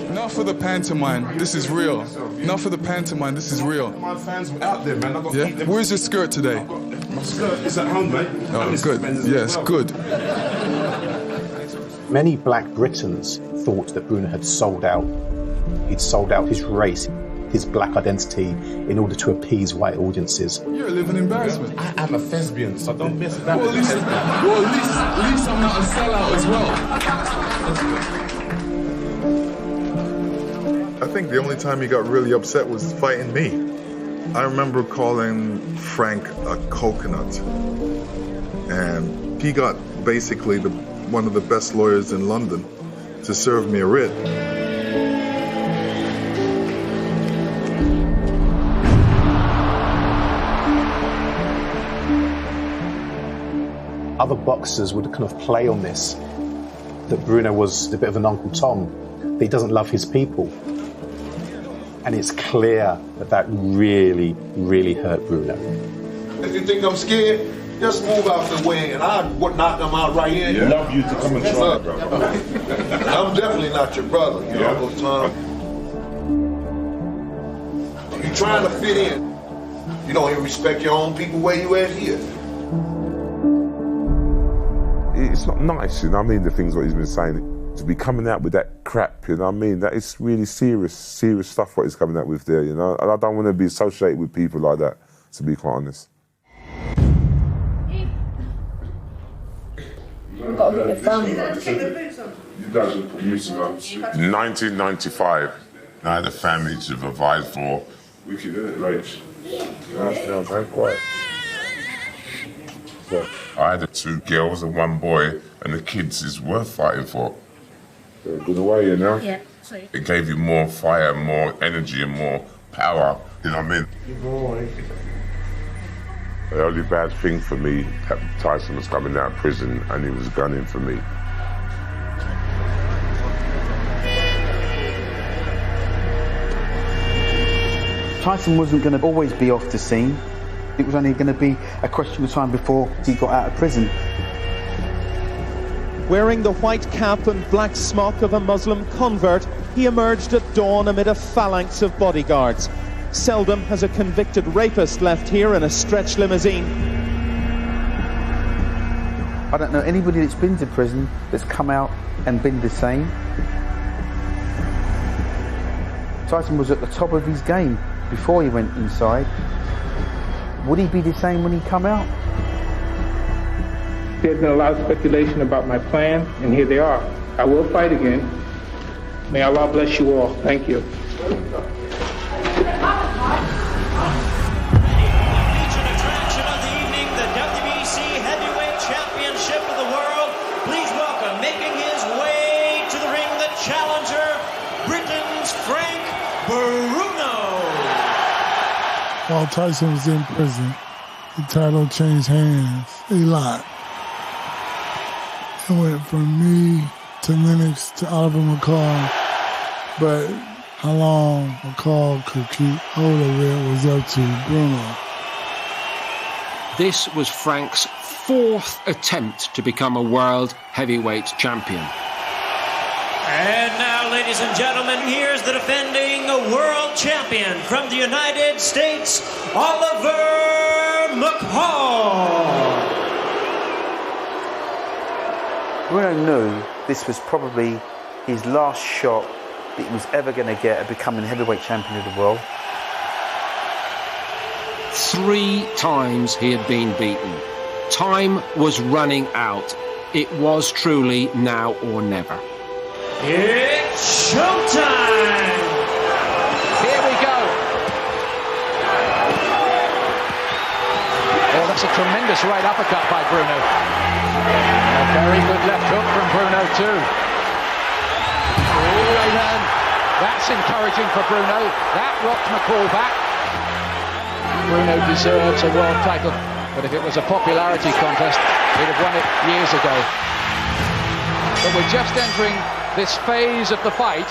Enough for the pantomime, this is real. Enough for the pantomime, this is real. My fans were out there, man. Yeah? Where's your skirt today? My skirt is at home, mate. Oh, good. Yes, good. Many black Britons thought that Bruno had sold out. He'd sold out his race, his black identity, in order to appease white audiences. You're a living embarrassment. I am a thespian, so don't mess that well, at least I'm not a sellout as well. I think the only time he got really upset was fighting me. I remember calling Frank a coconut. And he got basically the one of the best lawyers in London to serve me a writ. Other boxers would kind of play on this, that Bruno was a bit of an Uncle Tom, that he doesn't love his people. And it's clear that that really, really hurt Bruno. If you think I'm scared, just move out the way and I would knock them out right here. Yeah. Love you to come and try, brother. I'm definitely not your brother, you know, Uncle Tom. You're trying to fit in. You don't even respect your own people where you at here. It's not nice, you know what I mean, the things what he's been saying. To be coming out with that crap, you know what I mean, that is really serious stuff what he's coming out with there, you know. And I don't want to be associated with people like that, to be quite honest. We've got to get the family. You guys will put music on. 1995, I had a family to provide for. We can do it, Rach. No, very quiet. So, I had 2 girls and 1 boy, and the kids is worth fighting for. Good away, you know? Yeah. It gave you more fire, more energy, and more power, you know what I mean? Good boy. The only bad thing for me, that Tyson was coming out of prison and he was gunning for me. Tyson wasn't going to always be off the scene. It was only going to be a question of time before he got out of prison. Wearing the white cap and black smock of a Muslim convert, he emerged at dawn amid a phalanx of bodyguards. Seldom has a convicted rapist left here in a stretch limousine. I don't know anybody that's been to prison that's come out and been the same. Tyson was at the top of his game before he went inside. Would he be the same when he come out? There's been a lot of speculation about my plan, and here they are. I will fight again. May Allah bless you all. Thank you. Frank Bruno. While Tyson was in prison, the title changed hands a lot. It went from me to Lennox to Oliver McCall, but how long McCall could keep hold of it was up to Bruno. This was Frank's 4th attempt to become a world heavyweight champion. And now, ladies and gentlemen, here's the defending world champion from the United States, Oliver McCall. Bruno knew this was probably his last shot that he was ever going to get at becoming heavyweight champion of the world. 3 times he had been beaten. Time was running out. It was truly now or never. It's showtime! Here we go. Oh, that's a tremendous right uppercut by Bruno. A very good left hook from Bruno too. Oh, and that's encouraging for Bruno. That rocked McCall back. Bruno deserves a world title, but if it was a popularity contest, he'd have won it years ago. But we're just entering this phase of the fight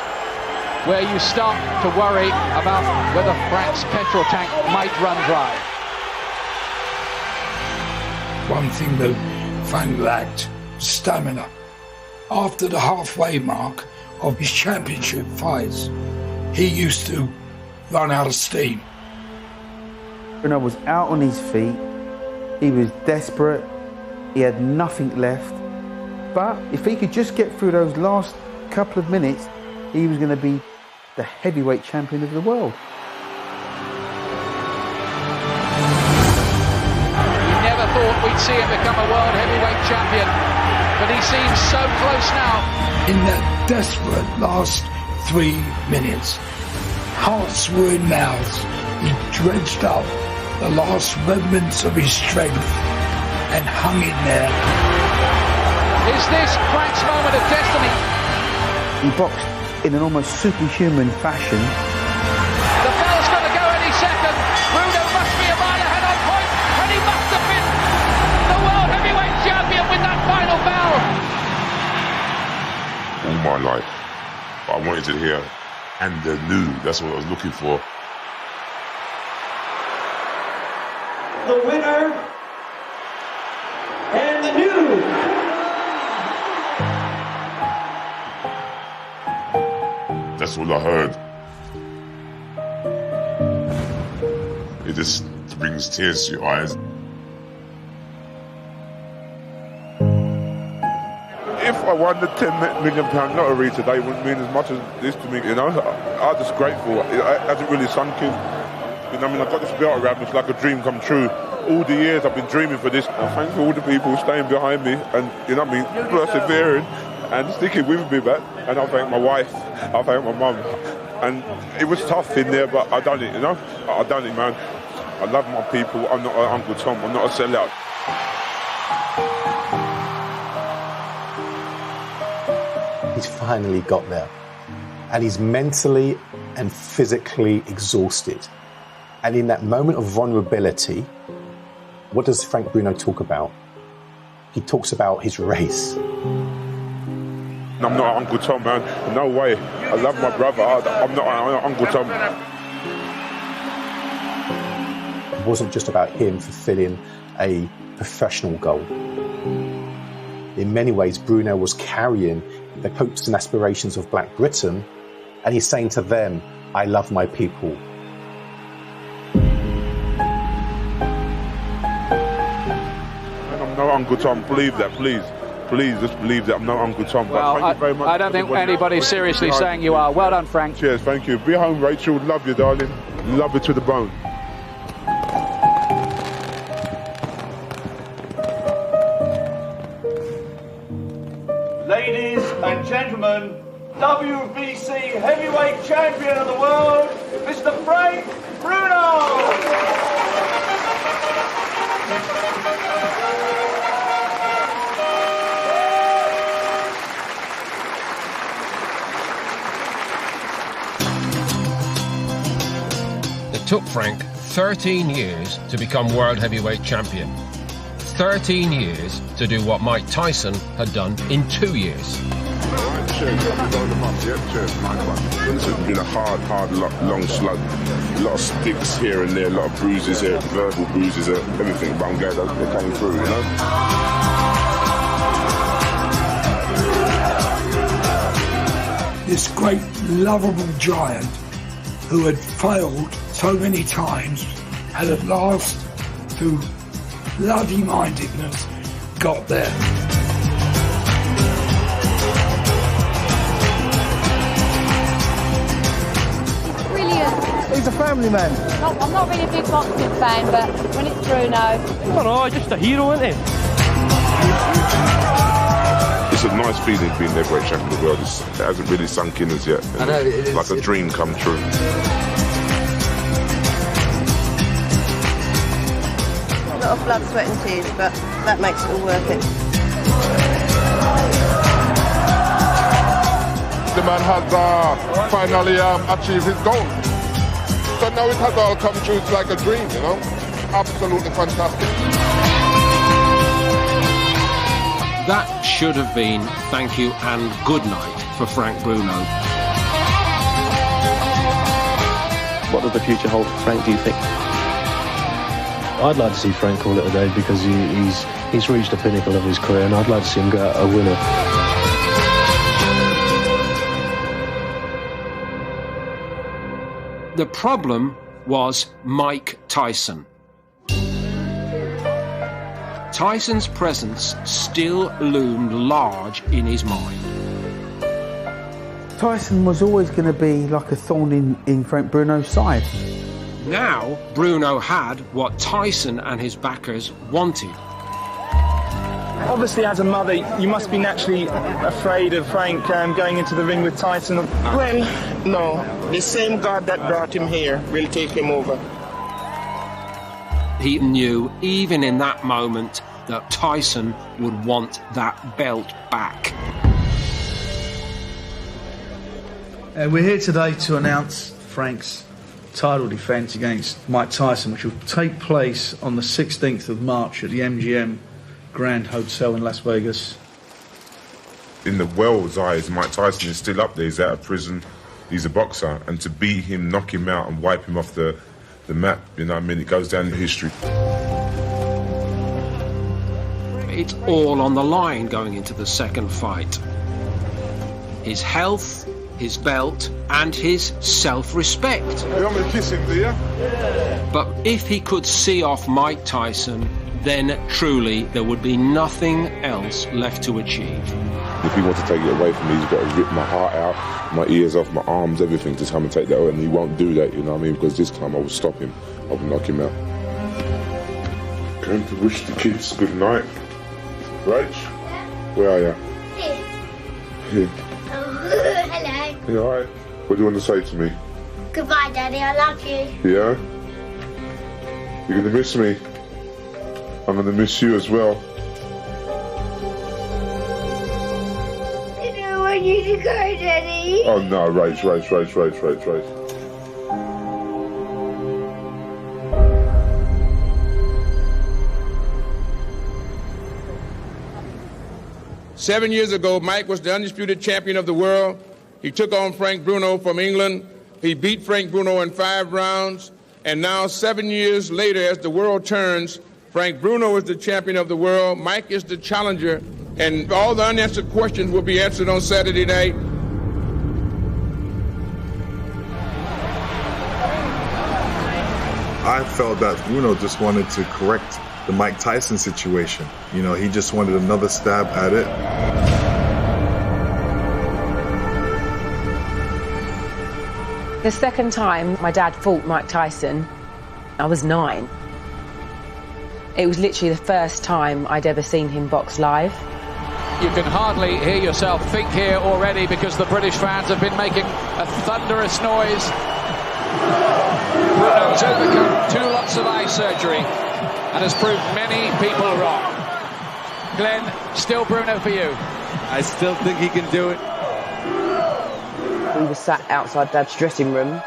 where you start to worry about whether Frank's petrol tank might run dry. One thing that Frank lacked was stamina. After the halfway mark of his championship fights, he used to run out of steam. Bruno was out on his feet, he was desperate, he had nothing left. But if he could just get through those last couple of minutes, he was going to be the heavyweight champion of the world. We never thought we'd see him become a world heavyweight champion, but he seems so close now. In that desperate last 3 minutes, hearts were in mouths. He dredged up the last remnants of his strength and hung in there. Is this Frank's moment of destiny? He boxed in an almost superhuman fashion. The bell's going to go any second. Bruno must be a mile ahead on point, and he must have been the world heavyweight champion with that final bell. All my life, I wanted to hear, and the new, that's what I was looking for. The winner, and the new. That's all I heard. It just brings tears to your eyes. If I won the £10 million lottery today, it wouldn't mean as much as this to me, you know. I'm just grateful. It hasn't really sunk in. You know, I mean, I got this belt around me, it's like a dream come true. All the years I've been dreaming for this. I thank all the people staying behind me and, you know what I mean, persevering and sticking with me, man. And I thank my wife, I thank my mum. And it was tough in there, but I done it, you know. I done it, man. I love my people. I'm not Uncle Tom. I'm not a sellout. He's finally got there. And he's mentally and physically exhausted. And in that moment of vulnerability, what does Frank Bruno talk about? He talks about his race. I'm not Uncle Tom, man. No way. I love my brother. I'm not Uncle Tom. It wasn't just about him fulfilling a professional goal. In many ways, Bruno was carrying the hopes and aspirations of Black Britain, and he's saying to them, I love my people. I'm not Uncle Tom. Believe that, please. Please, just believe that I'm not Uncle Tom. Well, thank you very much. I don't think anybody's seriously saying you are. Well done, Frank. Cheers, thank you. Be home, Rachel. Love you, darling. Love you to the bone. Ladies and gentlemen, WBC heavyweight champion of the world, Mr. Frank Bruno! It took Frank 13 years to become world heavyweight champion. 13 years to do what Mike Tyson had done in 2 years. Cheers, cheers, nice one. It's been a hard, long slug. A lot of sticks here and there, a lot of bruises here, verbal bruises, everything. But I'm glad that they came through, you know? This great, lovable giant who had failed so many times and at last, through bloody-mindedness, got there. He's a family man. I'm not really a big boxing fan, but when it's Bruno... Oh, just a hero, isn't he? It's a nice feeling being heavyweight champion of the world. It hasn't really sunk in as yet. I know, it's like a dream come true. A lot of blood, sweat and tears, but that makes it all worth it. The man has finally achieved his goal. So now it has all come true. It's like a dream, you know? Absolutely fantastic. That should have been thank you and good night for Frank Bruno. What does the future hold for Frank, do you think? I'd like to see Frank call it a day because he's reached the pinnacle of his career, and I'd like to see him go out a winner. The problem was Mike Tyson. Tyson's presence still loomed large in his mind. Tyson was always going to be like a thorn in Frank Bruno's side. Now, Bruno had what Tyson and his backers wanted. Obviously, as a mother, you must be naturally afraid of Frank going into the ring with Tyson. Well, no. The same God that brought him here will take him over. He knew, even in that moment, that Tyson would want that belt back. We're here today to announce Frank's title defence against Mike Tyson, which will take place on the 16th of March at the MGM Grand Hotel in Las Vegas. In the world's eyes, Mike Tyson is still up there. He's out of prison. He's a boxer. And to beat him, knock him out and wipe him off the map, you know what I mean? It goes down in history. It's all on the line going into the second fight. His health, his belt, and his self-respect. You want me to kiss him, do you? Yeah. But if he could see off Mike Tyson, then truly there would be nothing else left to achieve. If he wants to take it away from me, he's got to rip my heart out, my ears off, my arms, everything to come and take that away. And he won't do that, you know what I mean? Because this time I will stop him. I will knock him out. Going to wish the kids good night. Rach? Where are you? Here. Oh, hello. You alright? What do you want to say to me? Goodbye, Daddy. I love you. Yeah? You're going to miss me? I'm going to miss you as well. I don't want you to go, Daddy. Oh no, Rach. 7 years ago, Mike was the undisputed champion of the world. He took on Frank Bruno from England. He beat Frank Bruno in 5 rounds. And now, 7 years later, as the world turns, Frank Bruno is the champion of the world. Mike is the challenger. And all the unanswered questions will be answered on Saturday night. I felt that Bruno just wanted to correct the Mike Tyson situation. You know, he just wanted another stab at it. The second time my dad fought Mike Tyson, I was 9. It was literally the first time I'd ever seen him box live. You can hardly hear yourself think here already because the British fans have been making a thunderous noise. Bruno's overcome 2 lots of eye surgery and has proved many people wrong. Glenn, still Bruno for you? I still think he can do it. We were sat outside Dad's dressing room.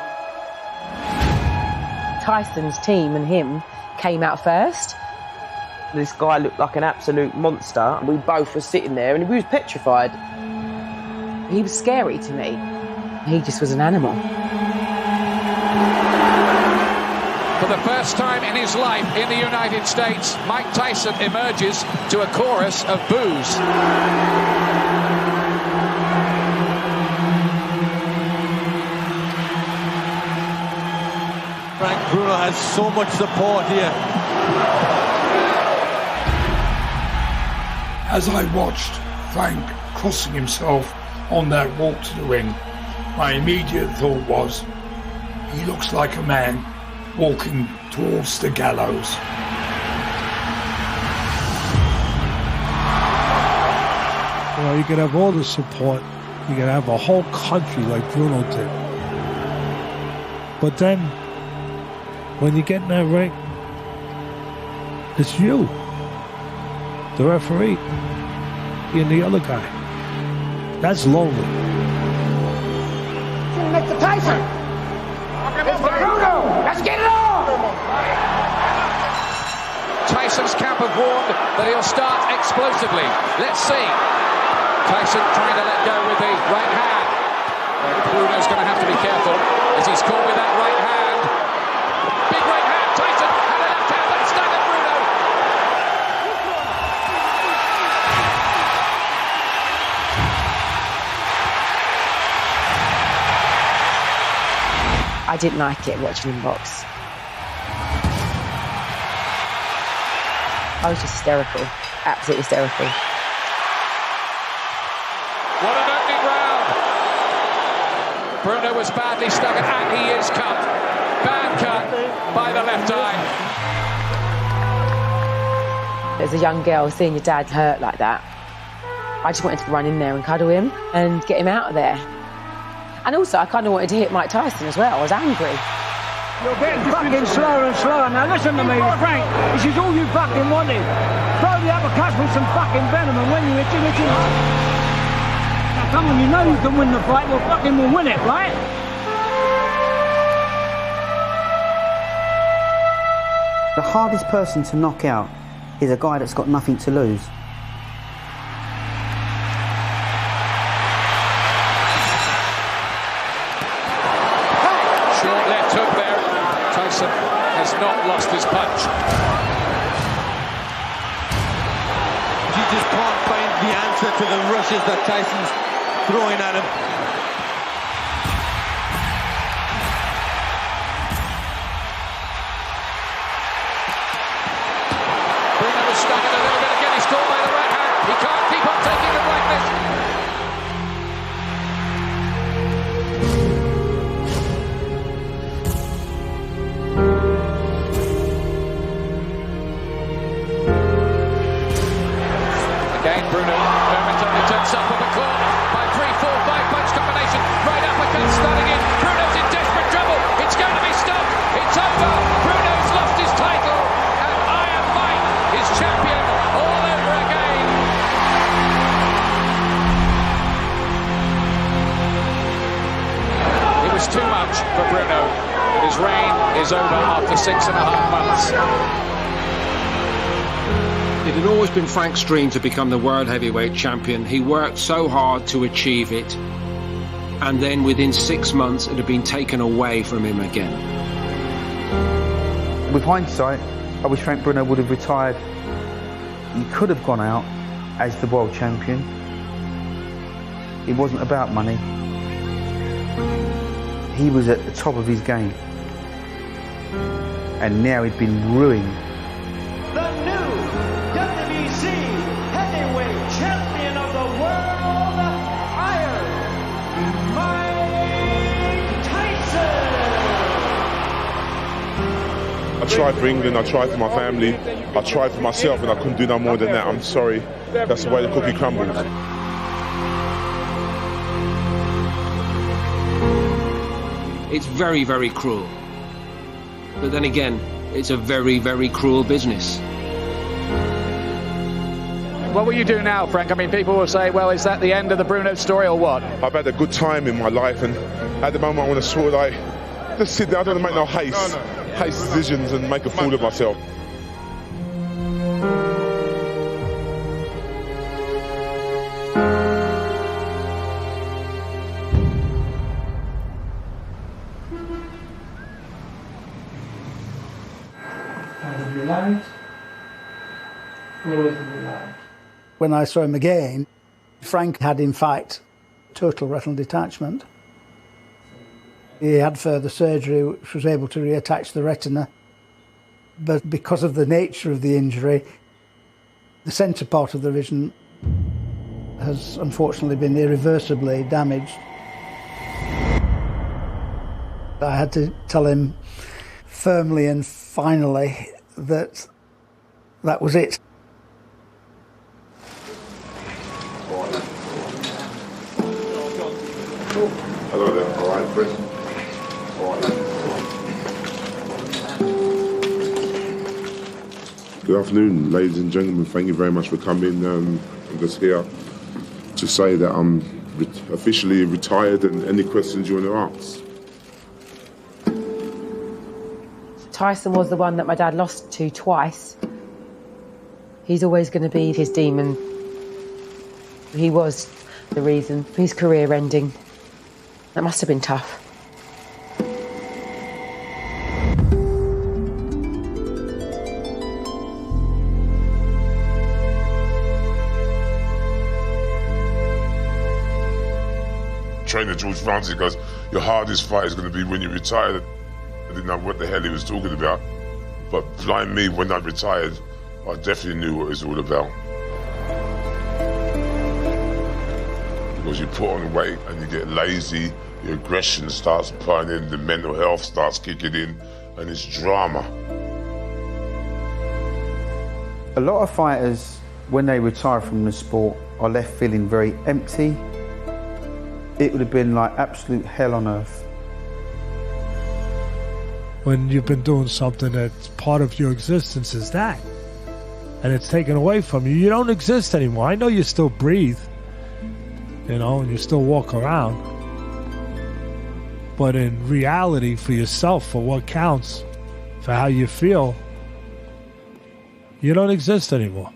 Tyson's team and him came out first. This guy looked like an absolute monster. We both were sitting there and we was petrified. He was scary to me. He just was an animal. For the first time in his life in the United States, Mike Tyson emerges to a chorus of boos. Frank Bruno has so much support here. As I watched Frank crossing himself on that walk to the ring, my immediate thought was, he looks like a man walking towards the gallows. You know, you can have all the support. You can have a whole country like Bruno did. But then, when you get in that ring, it's you, the referee, and the other guy. That's lonely. Mr. Tyson! Mr. Bruno! Let's get it on! Tyson's camp have warned that he'll start explosively. Let's see. Tyson trying to let go with the right hand. Bruno's going to have to be careful as he's caught with that right hand. Big right hand. Tyson and a left hand that staggered Bruno. I didn't like it watching him box. I was just hysterical, absolutely hysterical. What an opening round! Bruno was badly stuck and he is cut. Bad cut by the left eye. As a young girl, seeing your dad hurt like that, I just wanted to run in there and cuddle him and get him out of there. And also, I kind of wanted to hit Mike Tyson as well. I was angry. You're getting fucking slower and slower. Now listen to me, Frank. This is all you fucking wanted. Throw the uppercuts with some fucking venom, and when you hit him. Now come on, you know you can win the fight. Well, fucking we'll win it, right? The hardest person to knock out is a guy that's got nothing to lose. Short left hook there. Tyson has not lost his punch. You just can't find the answer to the rushes that Tyson's throwing at him. Staggered a little bit again, he's caught by the right hand. He can't keep on taking them like this. Again, Bruno momentarily turns up on the court by 3-4-5 punch combination. Right uppercut starting in. Bruno's in desperate trouble. It's going to be stopped. It's over. Bruno's lost his title. And Iron Mike is champion all over again. It was too much for Bruno. And his reign is over after 6.5 months. It had always been Frank's dream to become the world heavyweight champion. He worked so hard to achieve it, and then within 6 months it had been taken away from him again. With hindsight, I wish Frank Bruno would have retired. He could have gone out as the world champion. It wasn't about money. He was at the top of his game, and now he'd been ruined. The new WBC heavyweight champion of the world, Iron Mike Tyson. I tried for England, I tried for my family, I tried for myself, and I couldn't do no more than that. I'm sorry. That's the way the cookie crumbles. It's very, very cruel. But then again, it's a very, very cruel business. What will you do now, Frank? I mean, people will say, well, is that the end of the Bruno story or what? I've had a good time in my life, and at the moment I want to sort of like just sit there. I don't want to make no haste decisions and make a fool of myself. When I saw him again, Frank had in fact total retinal detachment. He had further surgery which was able to reattach the retina, but because of the nature of the injury, the centre part of the vision has unfortunately been irreversibly damaged. I had to tell him firmly and finally that that was it. Hello there, all right, Chris? All right. Good afternoon, ladies and gentlemen. Thank you very much for coming. I'm just here to say that I'm officially retired, and any questions you want to ask. Tyson was the one that my dad lost to twice. He's always going to be his demon. He was the reason for his career ending. That must have been tough. Trainer George Francis goes, your hardest fight is going to be when you retire. I didn't know what the hell he was talking about. But blind me, when I retired, I definitely knew what it was all about. Because you put on weight and you get lazy, your aggression starts pouring in, the mental health starts kicking in, and it's drama. A lot of fighters, when they retire from the sport, are left feeling very empty. It would have been like absolute hell on earth. when you've been doing something that's part of your existence is that. And it's taken away from you. You don't exist anymore. I know you still breathe, you know, and you still walk around. But in reality, for yourself, for what counts, for how you feel, you don't exist anymore.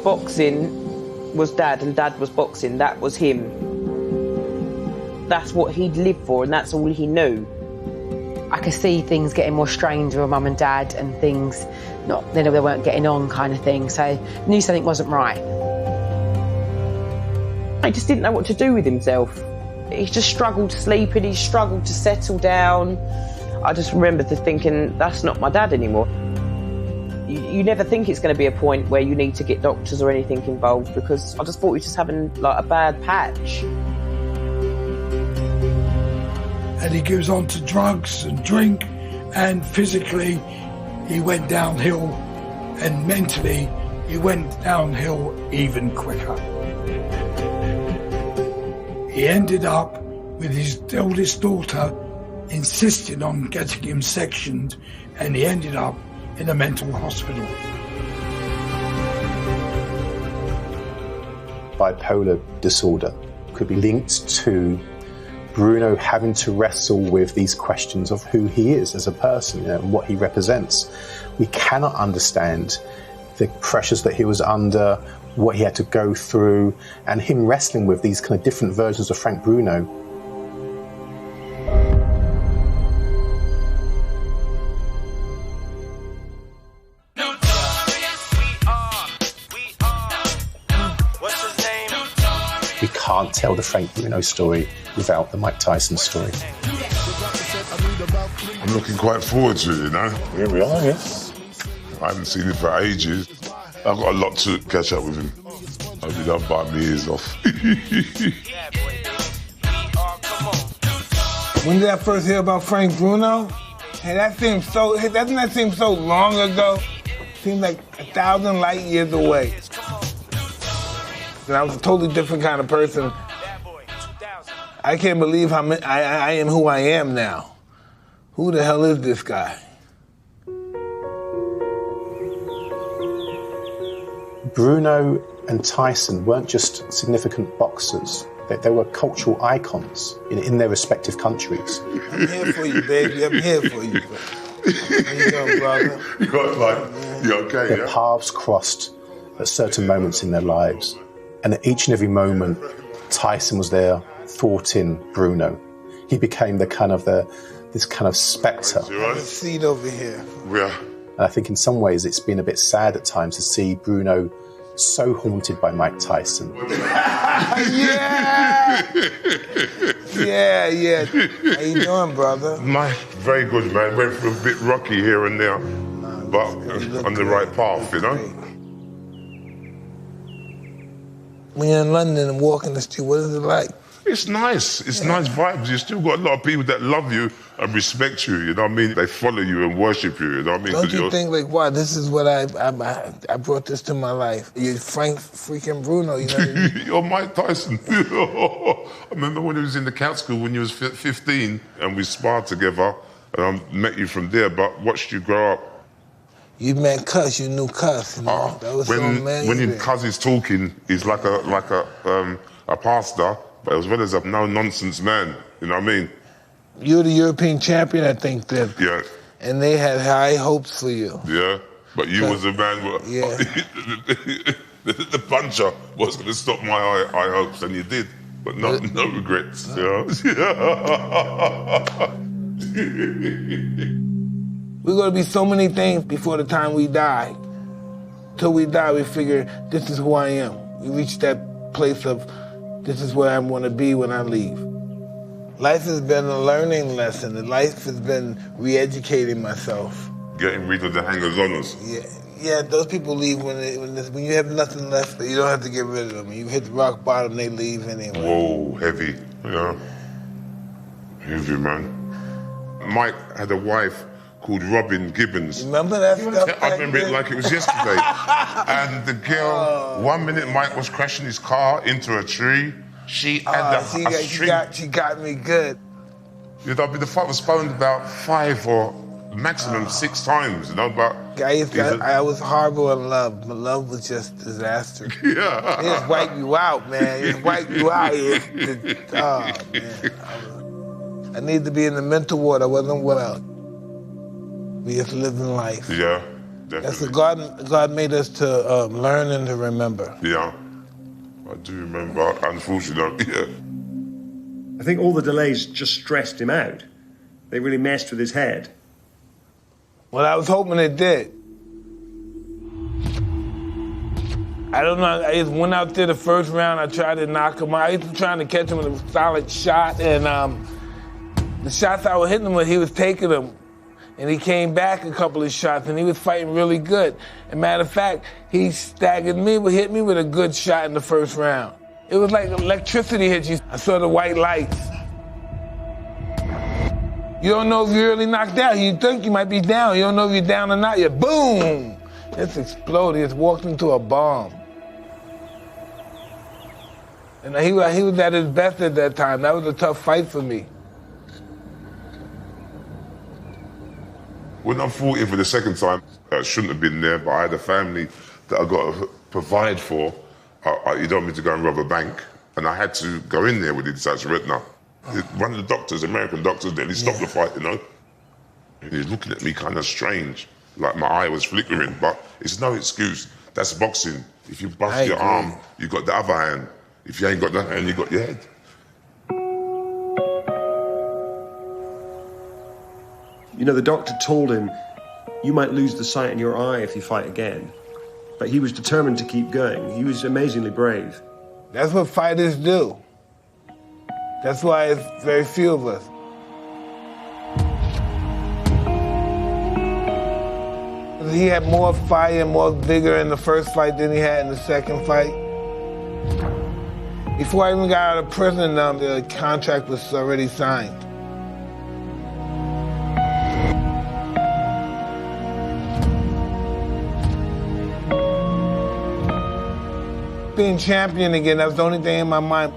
Boxing was Dad and Dad was boxing. That was him. That's what he'd lived for and that's all he knew. I could see things getting more strained with Mum and Dad and things they weren't getting on kind of thing. So I knew something wasn't right. He just didn't know what to do with himself. He just struggled sleeping, he struggled to settle down. I just remember thinking, that's not my dad anymore. You never think it's going to be a point where you need to get doctors or anything involved because I just thought he was just having like a bad patch. And he goes on to drugs and drink, and physically he went downhill, and mentally he went downhill even quicker. He ended up with his eldest daughter insisting on getting him sectioned, and he ended up in a mental hospital. Bipolar disorder could be linked to Bruno having to wrestle with these questions of who he is as a person, you know, and what he represents. We cannot understand the pressures that he was under, what he had to go through, and him wrestling with these kind of different versions of Frank Bruno. We can't tell the Frank Bruno story without the Mike Tyson story. I'm looking quite forward to it, you know. Here we are, yes. I haven't seen him for ages. I've got a lot to catch up with him. Hope he don't bite me ears off. When did I first hear about Frank Bruno? Hey, doesn't that seem so long ago? Seems like 1,000 light years away. And I was a totally different kind of person. I can't believe how I am who I am now. Who the hell is this guy? Bruno and Tyson weren't just significant boxers. They were cultural icons in their respective countries. I'm here for you, baby. I'm here for you. How you doing, brother? You okay, Their paths crossed at certain moments in their lives. And at each and every moment, Tyson was there thwarting Bruno. He became this kind of spectre. Have a seat over here. Yeah. And I think in some ways it's been a bit sad at times to see Bruno so haunted by Mike Tyson. Yeah! Yeah. How you doing, brother? Mike, very good, man. Went through a bit rocky here and there, but on the right path, you know? When you're in London and walking the street, what is it like? It's nice. It's nice vibes. You still got a lot of people that love you and respect you, you know what I mean? They follow you and worship you, you know what I mean? Don't you think, like, wow, this is what I brought this to my life. You're Frank freaking Bruno, you know what I mean? You're Mike Tyson. I remember when he was in the Catskill when you was 15 and we sparred together and I met you from there, but watched you grow up. You met Cuss, you knew Cuss. You know? That was so amazing. When your Cuss is talking, he's like a pastor, but as well as a no-nonsense man, you know what I mean? You're the European champion, I think, then. Yeah. And they had high hopes for you. Yeah, but you was a man the puncher was going to stop my high hopes, and you did, but no regrets, you know? We're going to be so many things before the time we die. Till we die, we figure, this is who I am. We reach that place of, this is where I want to be when I leave. Life has been a learning lesson. And life has been re-educating myself. Getting rid of the hangers-oners. Yeah, those people leave when you have nothing left. You don't have to get rid of them. When you hit the rock bottom, they leave anyway. Whoa, heavy, yeah. Heavy, man. Mike had a wife called Robin Gibbons. Remember that stuff? I remember it like it was yesterday. And the girl, 1 minute Mike was crashing his car into a tree. She had a string. She got me good. You know, the fight was phoned about 5 or maximum 6 times, you know, but... I was horrible in love. My love was just disaster. Yeah. It just wiped you out, man. It wiped you out. Oh, man. I needed to be in the mental ward. I wasn't well. We just living life. Yeah, definitely. That's what God made us to learn and to remember. Yeah, I do remember, unfortunately, yeah. I think all the delays just stressed him out. They really messed with his head. Well, I was hoping it did. I don't know, I just went out there the first round, I tried to knock him out. I was trying to catch him with a solid shot, and the shots I was hitting him with, he was taking them. And he came back a couple of shots, and he was fighting really good. As a matter of fact, he staggered me, but hit me with a good shot in the first round. It was like electricity hit you. I saw the white lights. You don't know if you're really knocked out. You think you might be down. You don't know if you're down or not. You're boom! It's exploded. It's walked into a bomb. And he was at his best at that time. That was a tough fight for me. When I fought him for the second time, I shouldn't have been there, but I had a family that I got to provide for. He told me to go and rob a bank, and I had to go in there with the detached retina. One of the doctors, American doctors, nearly stopped the fight, you know? And he was looking at me kind of strange, like my eye was flickering, but it's no excuse. That's boxing. If you bust your arm, you got the other hand. If you ain't got the hand, you got your head. You know, the doctor told him, you might lose the sight in your eye if you fight again. But he was determined to keep going. He was amazingly brave. That's what fighters do. That's why it's very few of us. He had more fire and more vigor in the first fight than he had in the second fight. Before I even got out of prison, the contract was already signed. Being champion again, that was the only thing in my mind.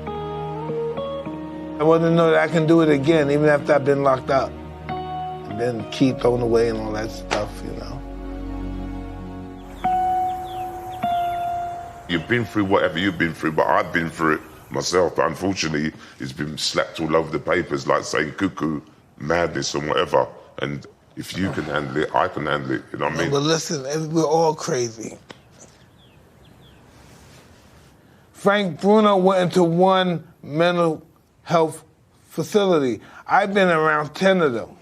I wanted to know that I can do it again, even after I've been locked up. And then key thrown away and all that stuff, you know. You've been through whatever you've been through, but I've been through it myself. But unfortunately, it's been slapped all over the papers, like saying cuckoo, madness, and whatever. And if you can handle it, I can handle it. You know what I mean? But listen, we're all crazy. Frank Bruno went into one mental health facility. I've been around 10 of them,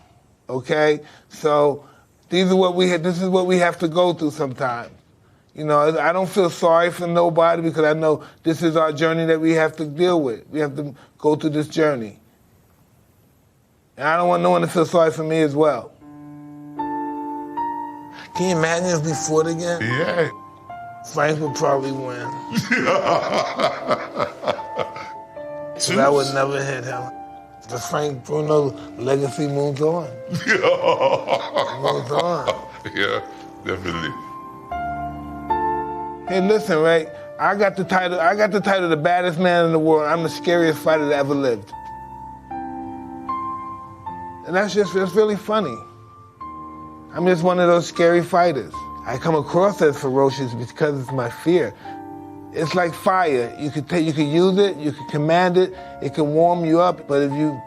okay? So this is what we have to go through sometimes. You know, I don't feel sorry for nobody because I know this is our journey that we have to deal with. We have to go through this journey. And I don't want no one to feel sorry for me as well. Can you imagine if we fought again? Yeah. Frank would probably win. So I would never hit him. The Frank Bruno legacy moves on. Moves on. Yeah, definitely. Hey, listen, right? I got the title the baddest man in the world. I'm the scariest fighter that ever lived. And that's really funny. I'm just one of those scary fighters. I come across as ferocious because it's my fear. It's like fire. You can use it, you can command it, it can warm you up, but if you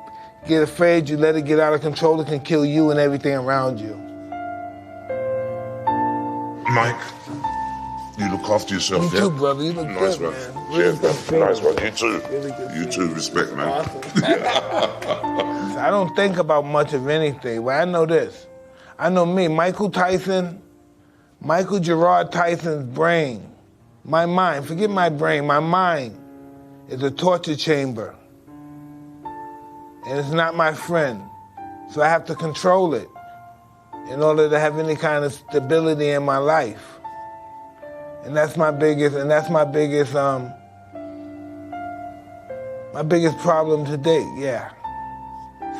get afraid, you let it get out of control, it can kill you and everything around you. Mike, you look after yourself, You too, brother. You look nice, good, man. Really Cheers, man. Nice one. You too. Really good. You too. Respect, man. Awesome. I don't think about much of anything, but I know this. I know me, Michael Gerard Tyson's brain, my mind, forget my brain, my mind is a torture chamber. And it's not my friend. So I have to control it in order to have any kind of stability in my life. And that's my biggest problem to date, yeah.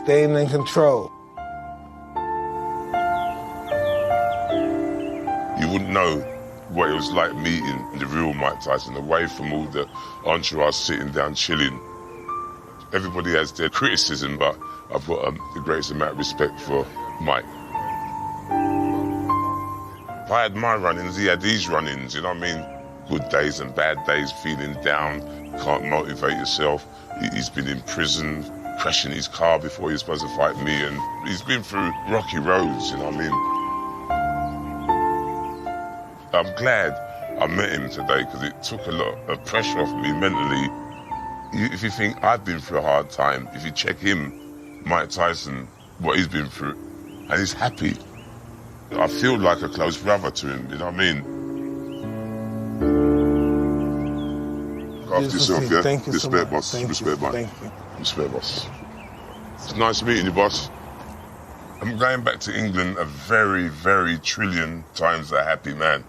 Staying in control. wouldn't know what it was like meeting the real Mike Tyson, away from all the entourage sitting down chilling. Everybody has their criticism, but I've got the greatest amount of respect for Mike. If I had my run-ins, he had these run-ins, you know what I mean? Good days and bad days, feeling down, can't motivate yourself. He's been in prison, crashing his car before he was supposed to fight me, and he's been through rocky roads, you know what I mean? I'm glad I met him today because it took a lot of pressure off me mentally. If you think I've been through a hard time, if you check him, Mike Tyson, what he's been through, and he's happy. I feel like a close brother to him, you know what I mean? Look after yourself, yeah? Thank you so Respect, much. boss. Thank Respect, you. man. Thank you. Respect, boss. It's nice meeting you, boss. I'm going back to England a very, very trillion times a happy man.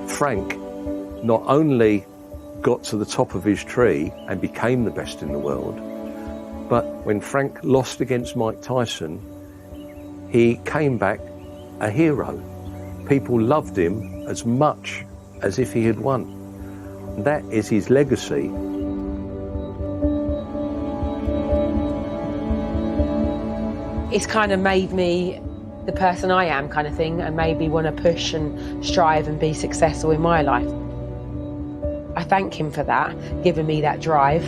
Frank not only got to the top of his tree and became the best in the world, but when Frank lost against Mike Tyson, he came back a hero. People loved him as much as if he had won. That is his legacy. It's kind of made me the person I am, kind of thing, and made me want to push and strive and be successful in my life. I thank him for that, giving me that drive.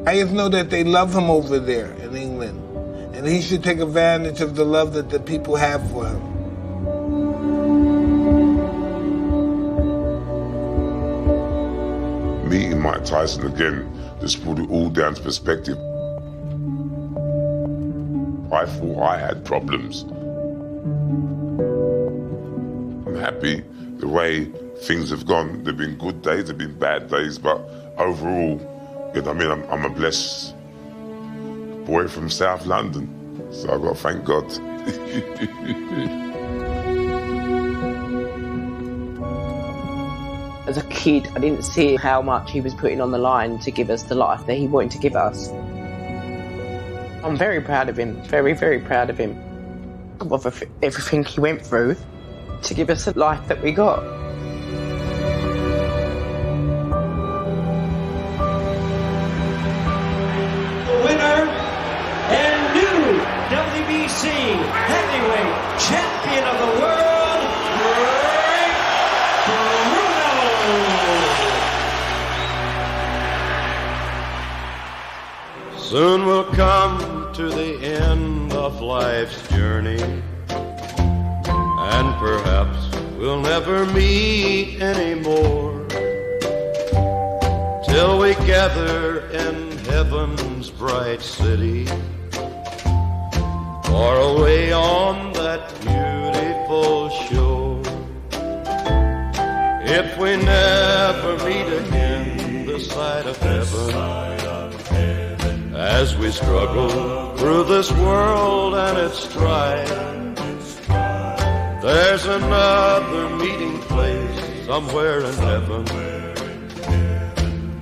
I just know that they love him over there in England, and he should take advantage of the love that the people have for him. Meeting Mike Tyson again just put it all down to perspective. I thought I had problems. I'm happy the way things have gone. There've been good days, there've been bad days, but overall, you know what I mean, I'm a blessed boy from South London, so I've got to thank God. As a kid, I didn't see how much he was putting on the line to give us the life that he wanted to give us. I'm very proud of him, very, very proud of him. Of everything he went through to give us the life that we got. The winner and new WBC heavyweight champion of the world, Frank Bruno. Soon we'll come to the end of life's journey, and perhaps we'll never meet anymore, till we gather in heaven's bright city, far away on that beautiful shore. If we never meet again this side of heaven, as we struggle through this world and its strife, there's another meeting place somewhere in heaven,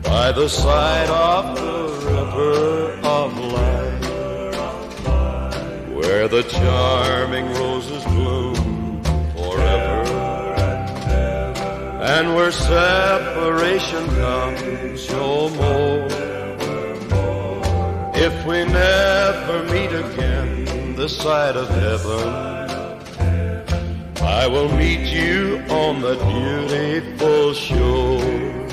by the side of the river of life, where the charming roses bloom forever, and where separation comes no more. If we never meet again this side of heaven, I will meet you on that beautiful shore.